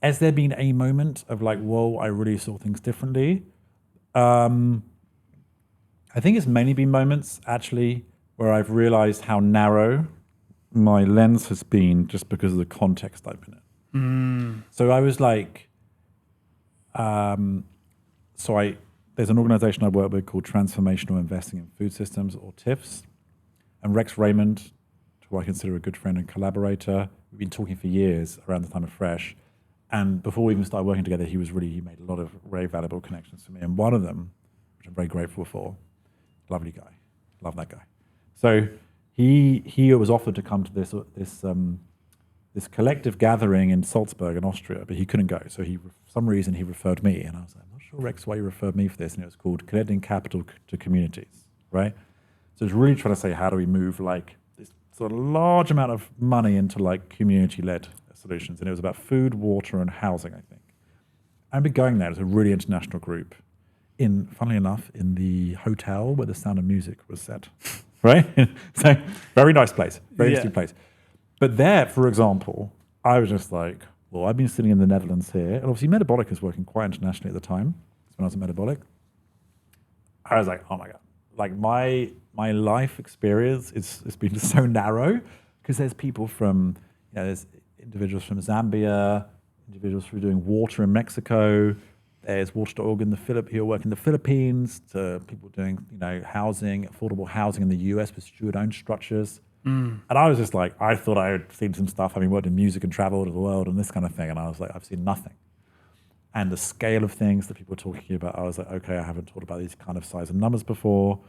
Has there been a moment of like, whoa, I really saw things differently? I think it's mainly been moments actually where I've realized how narrow my lens has been just because of the context I've been in. So I was like, there's an organization I work with called Transformational Investing in Food Systems, or TIFS. And Rex Raymond, who I consider a good friend and collaborator, we've been talking for years around the time of Fresh. And before we even started working together, he made a lot of very valuable connections for me. And one of them, which I'm very grateful for, lovely guy, love that guy. So he was offered to come to this collective gathering in Salzburg in Austria, but he couldn't go. So for some reason he referred me, and I was like, I'm not sure, Rex, why you referred me for this. And it was called Connecting Capital to Communities, right? So it's really trying to say, how do we move like this sort of large amount of money into like community-led solutions? And it was about food, water, and housing, I think. I've been going there. It was a really international group funnily enough, in the hotel where the Sound of Music was set, right? So very nice place, very interesting place. But there, for example, I was just like, well, I've been sitting in the Netherlands here, and obviously Metabolic was working quite internationally at the time, when I was at Metabolic. I was like, oh my God, like my life experience it's been so narrow, because there's people from, there's individuals from Zambia, individuals who are doing water in Mexico, there's Water.org in the who work in the Philippines, to people doing, housing, affordable housing in the US with steward-owned structures. And I was just like, I thought I had seen some stuff, having worked in music and traveled the world and this kind of thing. And I was like, I've seen nothing. And the scale of things that people were talking about, I was like, okay, I haven't thought about these kind of size and numbers before.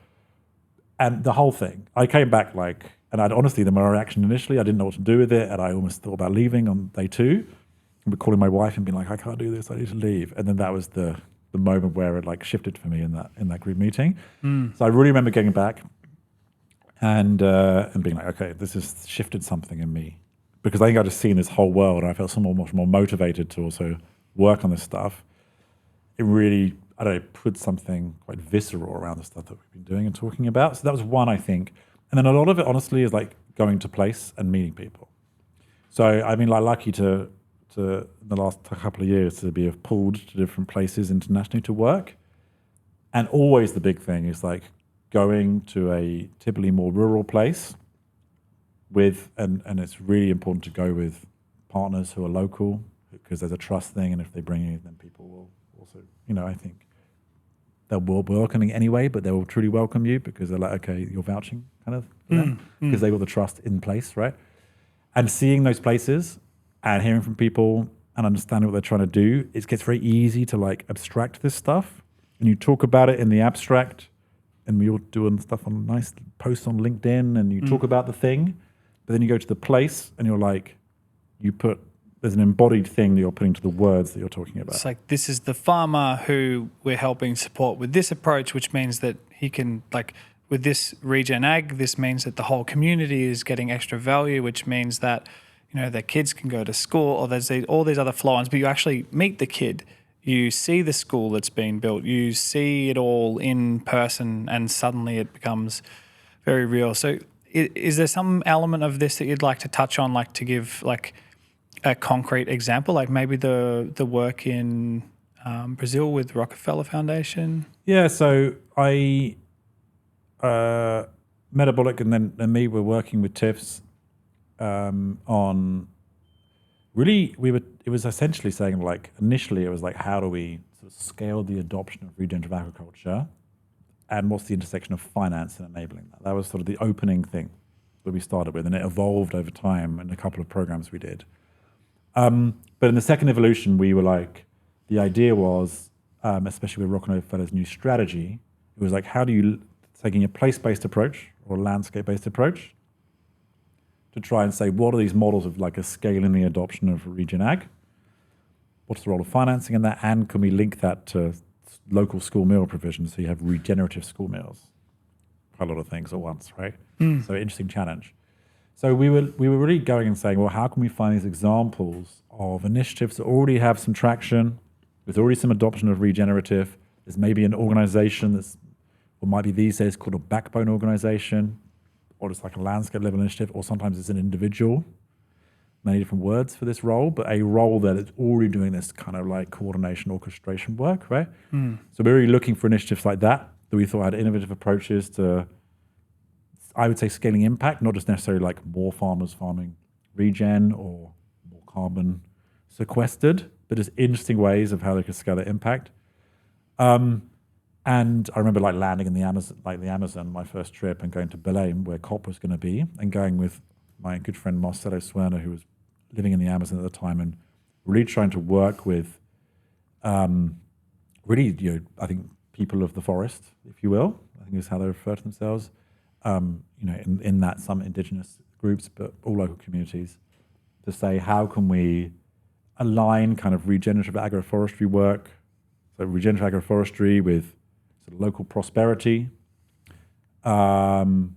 And the whole thing, I came back and I'd honestly, my reaction initially, I didn't know what to do with it. And I almost thought about leaving on day 2. And calling my wife and being like, I can't do this, I need to leave. And then that was the moment where it shifted for me in that group meeting. So I really remember getting back and being like, okay, this has shifted something in me, because I think I'd just seen this whole world and I felt so much more motivated to also work on this stuff. It really I don't know, put something quite visceral around the stuff that we've been doing and talking about. So that was one, I think. And then a lot of it, honestly, is like going to place and meeting people. So I mean, like lucky to in the last couple of years to be pulled to different places internationally to work. And always the big thing is like going to a typically more rural place with, and it's really important to go with partners who are local because there's a trust thing. And if they bring you, then people will also, I think they'll welcome you anyway, but they will truly welcome you because they're like, okay, you're vouching kind of for them because they got the trust in place, right? And seeing those places and hearing from people and understanding what they're trying to do, it gets very easy to like abstract this stuff. And you talk about it in the abstract, and we all doing stuff on nice posts on LinkedIn, and you talk about the thing, but then you go to the place and you're like, there's an embodied thing that you're putting to the words that you're talking about. It's like, this is the farmer who we're helping support with this approach, which means that he can, like, with this regen ag, this means that the whole community is getting extra value, which means that, their kids can go to school, or there's all these other flow-ons, but you actually meet the kid. You see the school that's being built. You see it all in person, and suddenly it becomes very real. So is there some element of this that you'd like to touch on, like to give like a concrete example, like maybe the work in Brazil with Rockefeller Foundation? Yeah, so Metabolic and me were working with TIFs on really, it was essentially saying like, initially it was like, how do we sort of scale the adoption of regenerative agriculture, and what's the intersection of finance and enabling that? That was sort of the opening thing that we started with, and it evolved over time in a couple of programs we did. But in the second evolution, we were like, the idea was, especially with Rockefeller's new strategy, it was like, how do you, taking a place-based approach or a landscape-based approach, to try and say, what are these models of like a scaling the adoption of regen ag? What's the role of financing in that? And can we link that to local school meal provision? So you have regenerative school meals, quite a lot of things at once, right? So interesting challenge. So we were really going and saying, well, how can we find these examples of initiatives that already have some traction, there's already some adoption of regenerative, there's maybe an organization that's, what might be these days called a backbone organization, or it's like a landscape level initiative, or sometimes it's an individual, many different words for this role, but a role that is already doing this kind of like coordination, orchestration work, right? So we're really looking for initiatives like that we thought had innovative approaches to, I would say, scaling impact, not just necessarily like more farmers farming regen or more carbon sequestered, but just interesting ways of how they could scale their impact. And I remember like landing in the Amazon, my first trip, and going to Belém, where COP was going to be, and going with my good friend Marcelo Suerner, who was living in the Amazon at the time, and really trying to work with, really, I think people of the forest, if you will, I think is how they refer to themselves, in that some indigenous groups, but all local communities, to say how can we align kind of regenerative agroforestry work, so regenerative agroforestry with sort of local prosperity, and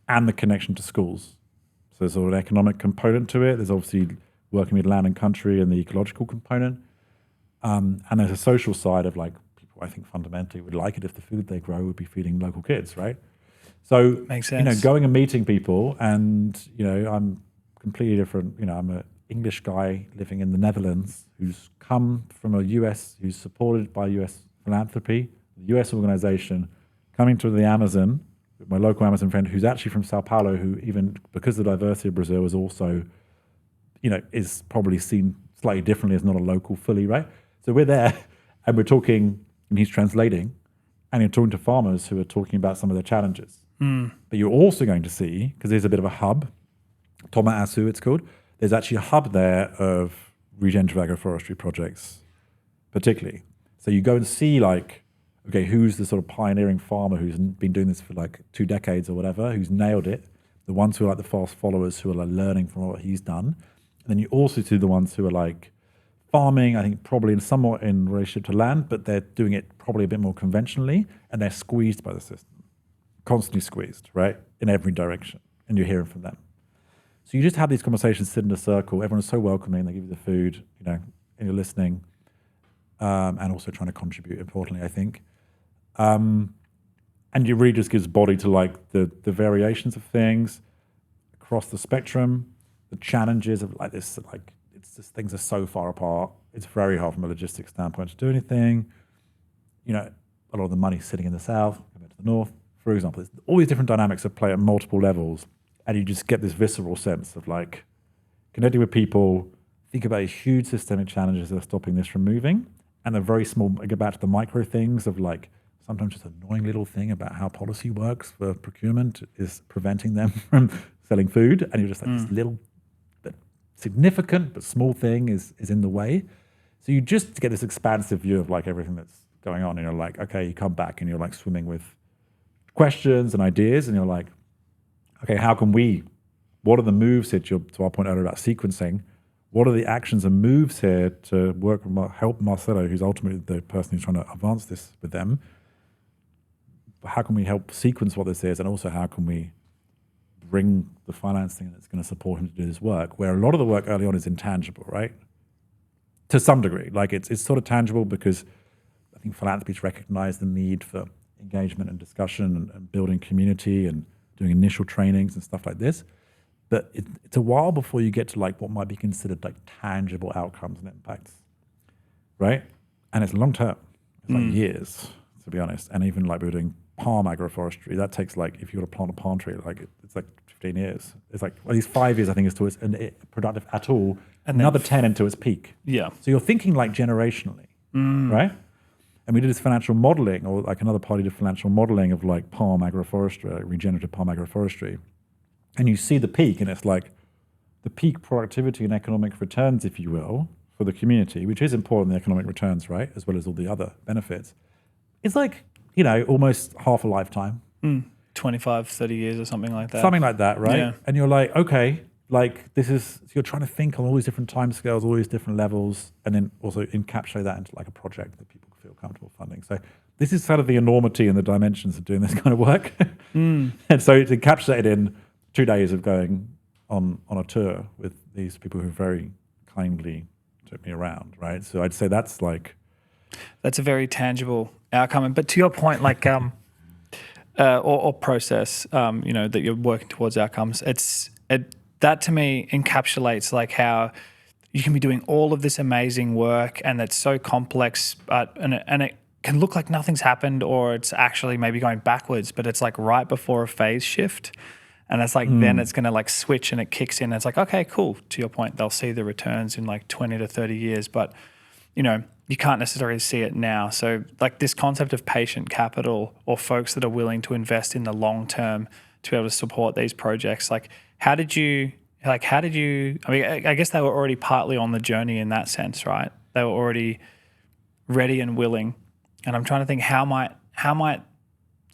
the connection to schools. So there's sort of an economic component to it. There's obviously working with land and country and the ecological component. And there's a social side of like, people I think fundamentally would like it if the food they grow would be feeding local kids, right? So, makes sense. Going and meeting people, and, I'm completely different. I'm an English guy living in the Netherlands who's come from who's supported by US philanthropy, the US organization, coming to the Amazon, with my local Amazon friend who's actually from Sao Paulo, who even because of the diversity of Brazil is also, is probably seen slightly differently as not a local fully, right? So we're there and we're talking, and he's translating, and you're talking to farmers who are talking about some of their challenges. But you're also going to see, because there's a bit of a hub, Toma Asu it's called, there's actually a hub there of regenerative agroforestry projects, particularly. So you go and see like, okay, who's the sort of pioneering farmer who's been doing this for like 2 decades or whatever, who's nailed it, the ones who are like the fast followers who are like learning from what he's done. And then you also see the ones who are like farming, I think probably somewhat in relationship to land, but they're doing it probably a bit more conventionally, and they're squeezed by the system, constantly squeezed, right, in every direction, and you're hearing from them. So you just have these conversations, sit in a circle, everyone's so welcoming, they give you the food, and you're listening. and also trying to contribute, importantly, I think. And it really just gives body to like the variations of things across the spectrum, the challenges of like this, like it's just things are so far apart. It's very hard from a logistics standpoint to do anything. You know, a lot of the money's sitting in the south compared to the north, for example. There's all these different dynamics at play at multiple levels, and you just get this visceral sense of like connecting with people, think about huge systemic challenges that are stopping this from moving, and the very small, I go back to the micro things of like, sometimes just an annoying little thing about how policy works for procurement is preventing them from selling food. And you're just like, this little but significant but small thing is in the way. So you just get this expansive view of like everything that's going on. And you're like, okay, you come back and you're like swimming with questions and ideas. And you're like, okay, what are the moves here to our point earlier about sequencing? What are the actions and moves here to work with help Marcelo, who's ultimately the person who's trying to advance this with them? How can we help sequence what this is, and also how can we bring the financing that's going to support him to do this work, where a lot of the work early on is intangible, right? To some degree. Like it's sort of tangible because I think philanthropies recognize the need for engagement and discussion and building community and doing initial trainings and stuff like this. But it's a while before you get to like what might be considered like tangible outcomes and impacts, right? And it's long term. It's like years, to be honest. And even like we were doing palm agroforestry, that takes like, if you were to plant a palm tree, like it's like 15 years. It's like at least 5 years, I think, is to its productive at all. And another 10 into its peak. Yeah. So you're thinking like generationally, right? And we did this financial modeling, or like another party did financial modeling of like palm agroforestry, like regenerative palm agroforestry. And you see the peak, and it's like the peak productivity and economic returns, if you will, for the community, which is important, the economic returns, right? As well as all the other benefits. It's like, you know, almost half a lifetime. 25, 30 years or something like that. Something like that, right? Yeah. And you're like, okay, like this is, so you're trying to think on all these different timescales, all these different levels, and then also encapsulate that into like a project that people feel comfortable funding. So this is sort of the enormity and the dimensions of doing this kind of work. And so it's encapsulated in 2 days of going on a tour with these people who very kindly took me around, right? So I'd say that's a very tangible outcome. But to your point, like or process, you know, that you're working towards outcomes. That to me encapsulates like how you can be doing all of this amazing work, and that's so complex, and it can look like nothing's happened, or it's actually maybe going backwards, but it's like right before a phase shift. And it's like then it's going to like switch and it kicks in. And it's like, okay, cool. To your point, they'll see the returns in like 20 to 30 years, but you know, you can't necessarily see it now. So like this concept of patient capital, or folks that are willing to invest in the long term to be able to support these projects. Like how did you, I mean, I guess they were already partly on the journey in that sense, right? They were already ready and willing. And I'm trying to think how might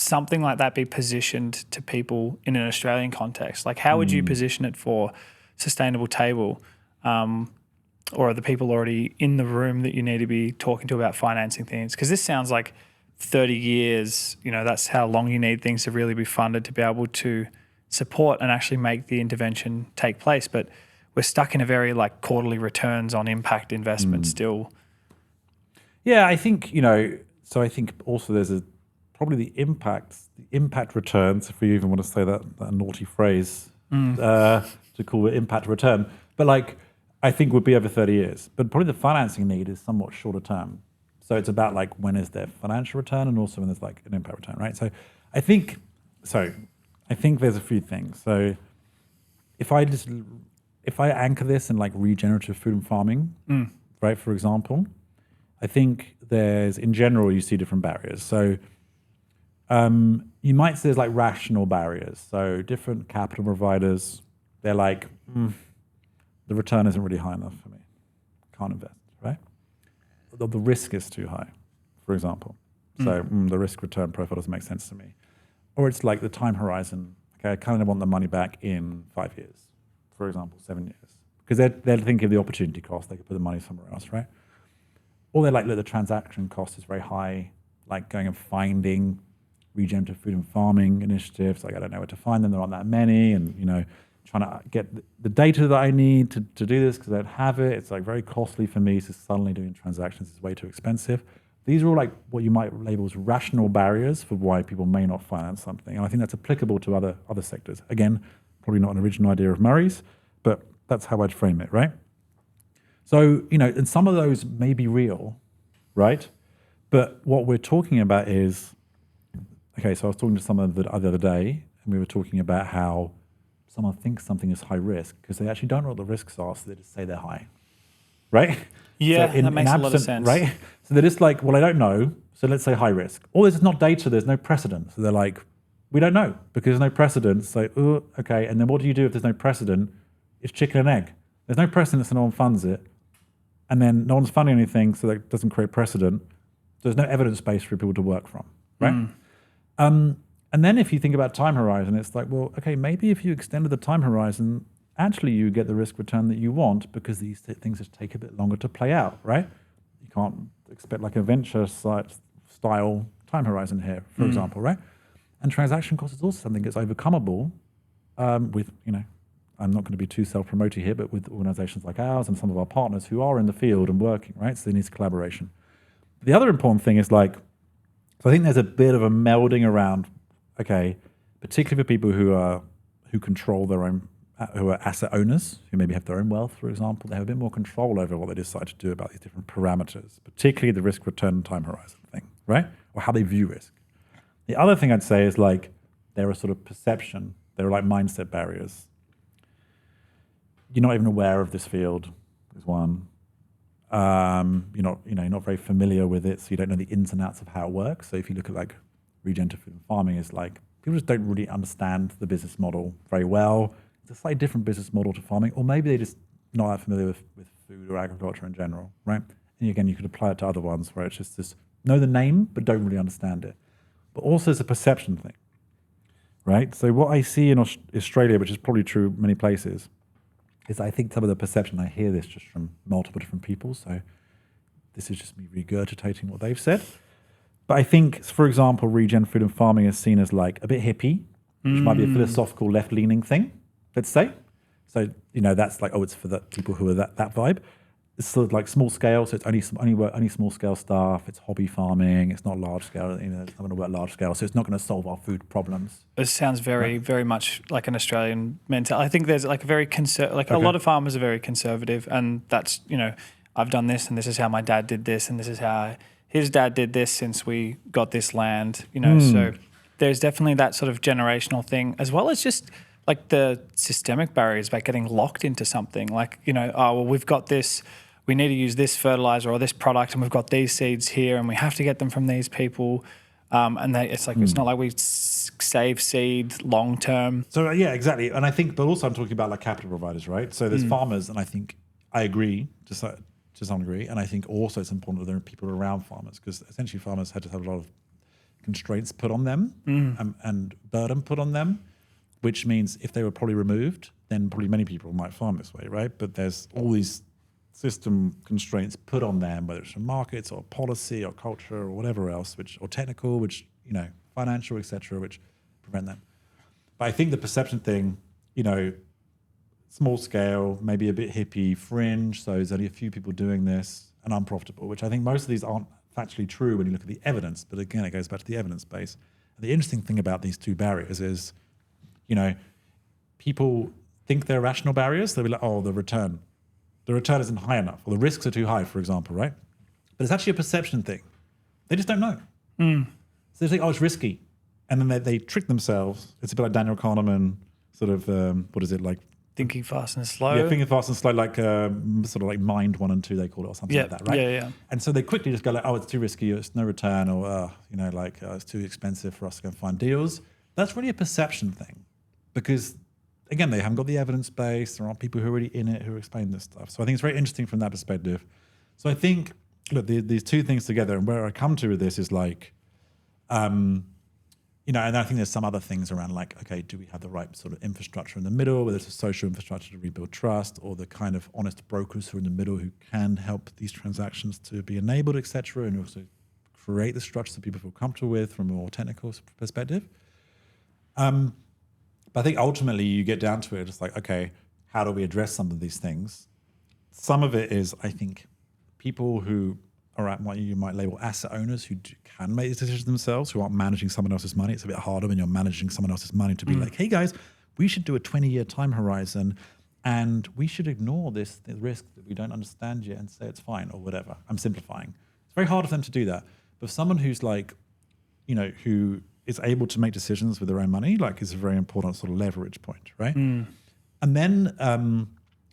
something like that be positioned to people in an Australian context? Like how would you position it for Sustainable Table? Or are the people already in the room that you need to be talking to about financing things? Because this sounds like 30 years, you know, that's how long you need things to really be funded to be able to support and actually make the intervention take place. But we're stuck in a very like quarterly returns on impact investment still. Yeah, I think, you know, so I think also there's probably the impact returns, if we even want to say that naughty phrase, to call it impact return. But like, I think would be over 30 years. But probably the financing need is somewhat shorter term. So it's about like when is there financial return, and also when there's like an impact return, right? So I think there's a few things. So if I anchor this in like regenerative food and farming, right, for example, I think in general, you see different barriers. So you might say there's like rational barriers. So different capital providers, they're like, the return isn't really high enough for me. Can't invest, right? The risk is too high, for example. So the risk return profile doesn't make sense to me. Or it's like the time horizon. Okay, I kind of want the money back in 5 years, for example, 7 years. Because they're thinking of the opportunity cost. They could put the money somewhere else, right? Or they're like, look, the transaction cost is very high, like going and finding regenerative food and farming initiatives. Like, I don't know where to find them. There aren't that many. And, you know, trying to get the data that I need to do this because I don't have it. It's like very costly for me. So suddenly doing transactions is way too expensive. These are all like what you might label as rational barriers for why people may not finance something. And I think that's applicable to other sectors. Again, probably not an original idea of Murray's, but that's how I'd frame it, right? So, and some of those may be real, right? But what we're talking about is, okay, so I was talking to someone the other day, and we were talking about how someone thinks something is high risk because they actually don't know what the risks are, so they just say they're high, right? Yeah, so that makes a lot of sense. Right? So they're just like, well, I don't know, so let's say high risk. Or there's not data, there's no precedent. So they're like, we don't know because there's no precedent. So, okay, and then what do you do if there's no precedent? It's chicken and egg. There's no precedent, so no one funds it. And then no one's funding anything, so that doesn't create precedent. There's no evidence base for people to work from, right? And then if you think about time horizon, it's like, well, okay, maybe if you extended the time horizon, actually you get the risk return that you want because these things just take a bit longer to play out, right? You can't expect like a venture style time horizon here, for example, right? And transaction cost is also something that's overcomeable with, I'm not going to be too self-promoting here, but with organizations like ours and some of our partners who are in the field and working, right? So there needs collaboration. The other important thing is like, so I think there's a bit of a melding around, okay, particularly for people who control their own, who are asset owners, who maybe have their own wealth, for example, they have a bit more control over what they decide to do about these different parameters, particularly the risk return and time horizon thing, right? Or how they view risk. The other thing I'd say is like, there are sort of perception, there are like mindset barriers. You're not even aware of this field, is one. You're not very familiar with it, so you don't know the ins and outs of how it works. So if you look at like regenerative food and farming, is like people just don't really understand the business model very well. It's a slightly different business model to farming, or maybe they're just not that familiar with food or agriculture in general, right? And again, you could apply it to other ones where it's just this know the name but don't really understand it. But also it's a perception thing, right? So what I see in Australia, which is probably true many places, is I think some of the perception, I hear this just from multiple different people, so this is just me regurgitating what they've said. But I think, for example, regen food and farming is seen as like a bit hippie, which might be a philosophical left-leaning thing, let's say. So, that's like, it's for the people who are that vibe. It's sort of like small scale, so it's only small scale stuff. It's hobby farming. It's not large scale. It's not going to work large scale, so it's not going to solve our food problems. It sounds very, very much like an Australian mentality. I think there's like a very a lot of farmers are very conservative, and that's I've done this, and this is how my dad did this, and this is how his dad did this since we got this land. So there's definitely that sort of generational thing, as well as just like the systemic barriers about getting locked into something. Like we've got this. We need to use this fertilizer or this product, and we've got these seeds here, and we have to get them from these people. It's not like we save seed long term. So yeah, exactly. And I think, but also I'm talking about like capital providers, right? So there's farmers, and I think I agree to some degree, and I think also it's important that there are people around farmers because essentially farmers had to have a lot of constraints put on them and burden put on them, which means if they were probably removed, then probably many people might farm this way, right? But there's all these system constraints put on them, whether it's from markets or policy or culture or whatever else, or technical, financial, etc., which prevent them. But I think the perception thing, small scale, maybe a bit hippie, fringe, so there's only a few people doing this and unprofitable, which I think most of these aren't factually true when you look at the evidence, but again, it goes back to the evidence base. And the interesting thing about these two barriers is, people think they're rational barriers. They'll be like, the return isn't high enough, or the risks are too high, for example, right? But it's actually a perception thing. They just don't know. So they think, it's risky. And then they trick themselves. It's a bit like Daniel Kahneman, sort of, what is it, like? Thinking fast and slow. Yeah, thinking fast and slow, like sort of like mind 1 and 2, they call it, or something like that, right? Yeah. And so they quickly just go like, it's too risky, it's no return, or, it's too expensive for us to go and find deals. That's really a perception thing. Because again, they haven't got the evidence base. There aren't people who are already in it who explain this stuff. So I think it's very interesting from that perspective. So I think, look, these two things together, and where I come to with this is like, and I think there's some other things around like, okay, do we have the right sort of infrastructure in the middle, whether it's a social infrastructure to rebuild trust, or the kind of honest brokers who are in the middle who can help these transactions to be enabled, et cetera, and also create the structures that people feel comfortable with from a more technical perspective. But I think ultimately you get down to it, it's like, okay, how do we address some of these things? Some of it is, I think, people who are at what you might label asset owners who can make these decisions themselves, who aren't managing someone else's money. It's a bit harder when you're managing someone else's money to be like, hey guys, we should do a 20-year time horizon and we should ignore this risk that we don't understand yet and say it's fine or whatever. I'm simplifying. It's very hard for them to do that. But someone who's like, you know, who is able to make decisions with their own money, like is a very important sort of leverage point, right? And then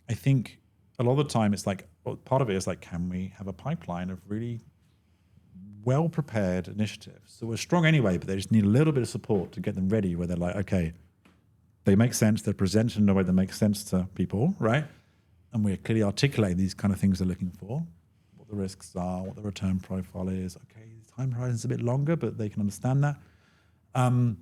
I think a lot of the time it's like, well, part of it is like, can we have a pipeline of really well-prepared initiatives? So we're strong anyway, but they just need a little bit of support to get them ready where they're like, okay, they make sense, they're presented in a way that makes sense to people, right? And we're clearly articulating these kind of things they're looking for, what the risks are, what the return profile is. Okay, the time horizon's a bit longer, but they can understand that. And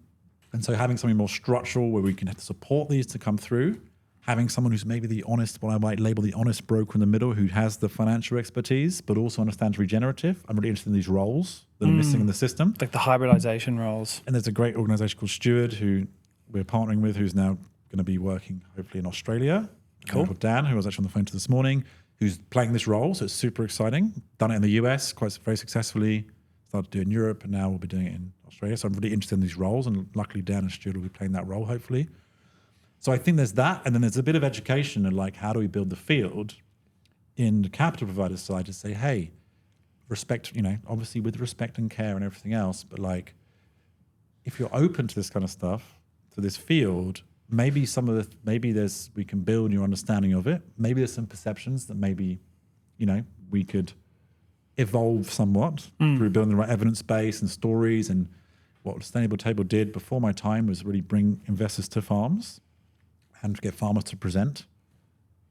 so having something more structural where we can have to support these to come through, having someone who's maybe the honest, what I might label the honest broker in the middle, who has the financial expertise, but also understands regenerative. I'm really interested in these roles that are missing in the system. Like the hybridization roles. And there's a great organization called Steward who we're partnering with, who's now going to be working hopefully in Australia. Cool. Called Dan, who was actually on the phone to this morning, who's playing this role. So it's super exciting. Done it in the US very successfully. Started to do it in Europe, and now we'll be doing it in Australia. So I'm really interested in these roles, and luckily Dan and Stuart will be playing that role, hopefully. So I think there's that, and then there's a bit of education and like, how do we build the field in the capital provider side to say, hey, respect, you know, obviously with respect and care and everything else, but like, if you're open to this kind of stuff, to this field, maybe we can build your understanding of it. Maybe there's some perceptions that maybe, you know, we could evolve somewhat through building the right evidence base and stories. And what Sustainable Table did before my time was really bring investors to farms and get farmers to present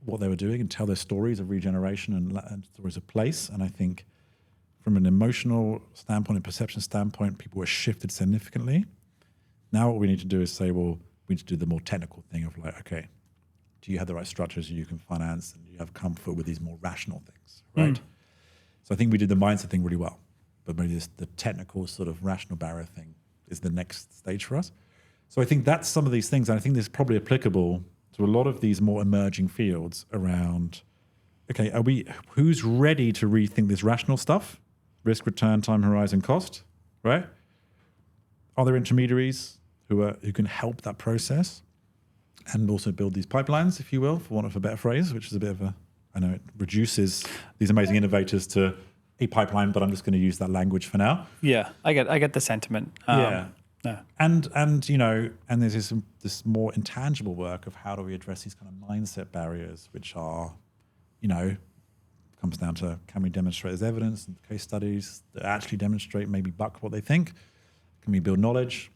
what they were doing and tell their stories of regeneration and stories of place. And I think from an emotional standpoint and perception standpoint, people were shifted significantly. Now what we need to do is say, well, we need to do the more technical thing of like, okay, do you have the right structures you can finance and you have comfort with these more rational things, right? So I think we did the mindset thing really well, but maybe the technical sort of rational barrier thing is the next stage for us. So I think that's some of these things, and I think this is probably applicable to a lot of these more emerging fields around, okay, who's ready to rethink this rational stuff? Risk, return, time horizon, cost, right? Are there intermediaries who can help that process and also build these pipelines, if you will, for want of a better phrase, which is a bit of a, I know it reduces these amazing innovators to a pipeline, but I'm just going to use that language for now. Yeah, I get the sentiment. Yeah. No. And you know, and there's this more intangible work of how do we address these kind of mindset barriers, which are, you know, comes down to, can we demonstrate there's evidence and case studies that actually demonstrate, maybe buck what they think? Can we build knowledge?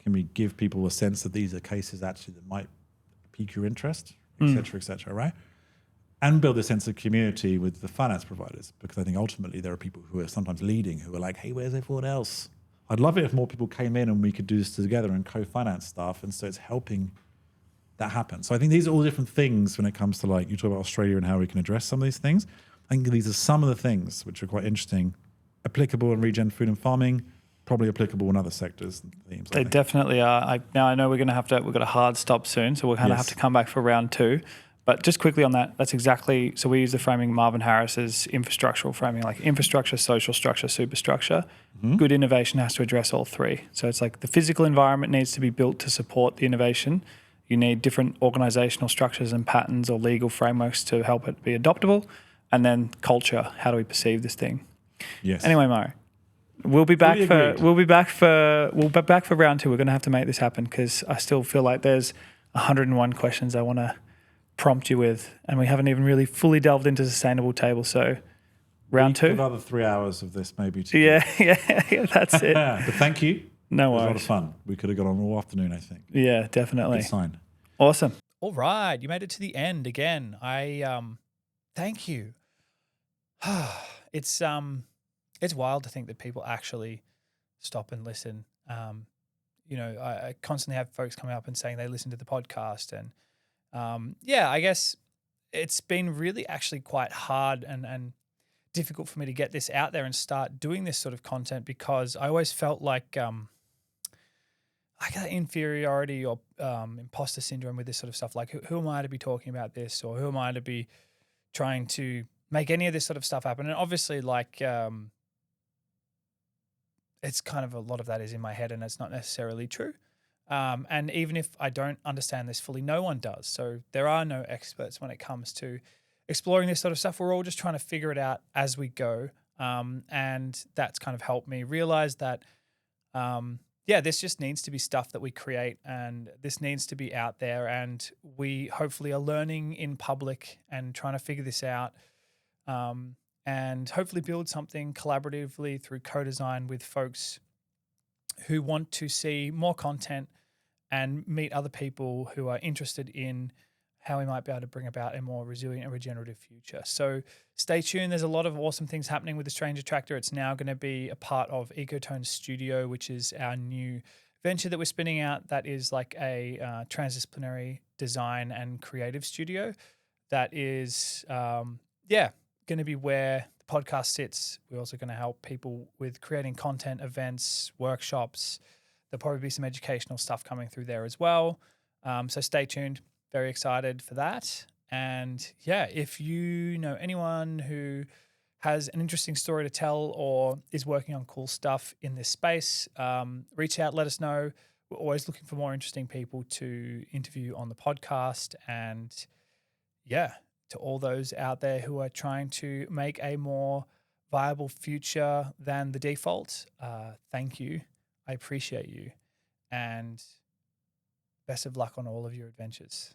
Can we give people a sense that these are cases actually that might pique your interest, et cetera, right? And build a sense of community with the finance providers, because I think ultimately there are people who are sometimes leading who are like, hey, where's everyone else? I'd love it if more people came in and we could do this together and co-finance stuff. And so it's helping that happen. So I think these are all different things when it comes to, like, you talk about Australia and how we can address some of these things. I think these are some of the things which are quite interesting, applicable in regen food and farming, probably applicable in other sectors and themes. They definitely are. Now I know we've got a hard stop soon, so we'll kind of have to come back for round 2. But just quickly on that, that's exactly, so we use the framing Marvin Harris's infrastructural framing, like infrastructure, social structure, superstructure. Good innovation has to address all 3. So it's like the physical environment needs to be built to support the innovation. You need different organizational structures and patterns or legal frameworks to help it be adoptable. And then culture, how do we perceive this thing? Yes. Anyway, Mo, we'll be back for round 2. We're going to have to make this happen because I still feel like there's 101 questions I want to prompt you with, and we haven't even really fully delved into Sustainable Table. So round 2, another 3 hours of this maybe. Yeah, that's it. But thank you. No worries. It was a lot of fun. We could have got on all afternoon, I think. Yeah, definitely. Good sign. Awesome. All right, you made it to the end again. I thank you. It's wild to think that people actually stop and listen. You know, I constantly have folks coming up and saying they listen to the podcast, and I guess it's been really actually quite hard and difficult for me to get this out there and start doing this sort of content, because I always felt like I get inferiority or imposter syndrome with this sort of stuff. Like, who am I to be talking about this, or who am I to be trying to make any of this sort of stuff happen? And obviously, like, it's kind of a lot of that is in my head, and it's not necessarily true. And even if I don't understand this fully, no one does. So there are no experts when it comes to exploring this sort of stuff. We're all just trying to figure it out as we go. And that's kind of helped me realize that, this just needs to be stuff that we create, and this needs to be out there. And we hopefully are learning in public and trying to figure this out. And hopefully build something collaboratively through co-design with folks who want to see more content and meet other people who are interested in how we might be able to bring about a more resilient and regenerative future. So stay tuned. There's a lot of awesome things happening with the Strange Attractor. It's now going to be a part of Ecotone Studio, which is our new venture that we're spinning out. That is like a transdisciplinary design and creative studio that is, going to be where the podcast sits. We're also going to help people with creating content, events, workshops. There'll probably be some educational stuff coming through there as well. So stay tuned. Very excited for that. And if you know anyone who has an interesting story to tell or is working on cool stuff in this space, reach out, let us know. We're always looking for more interesting people to interview on the podcast. And to all those out there who are trying to make a more viable future than the default, thank you. I appreciate you. And best of luck on all of your adventures.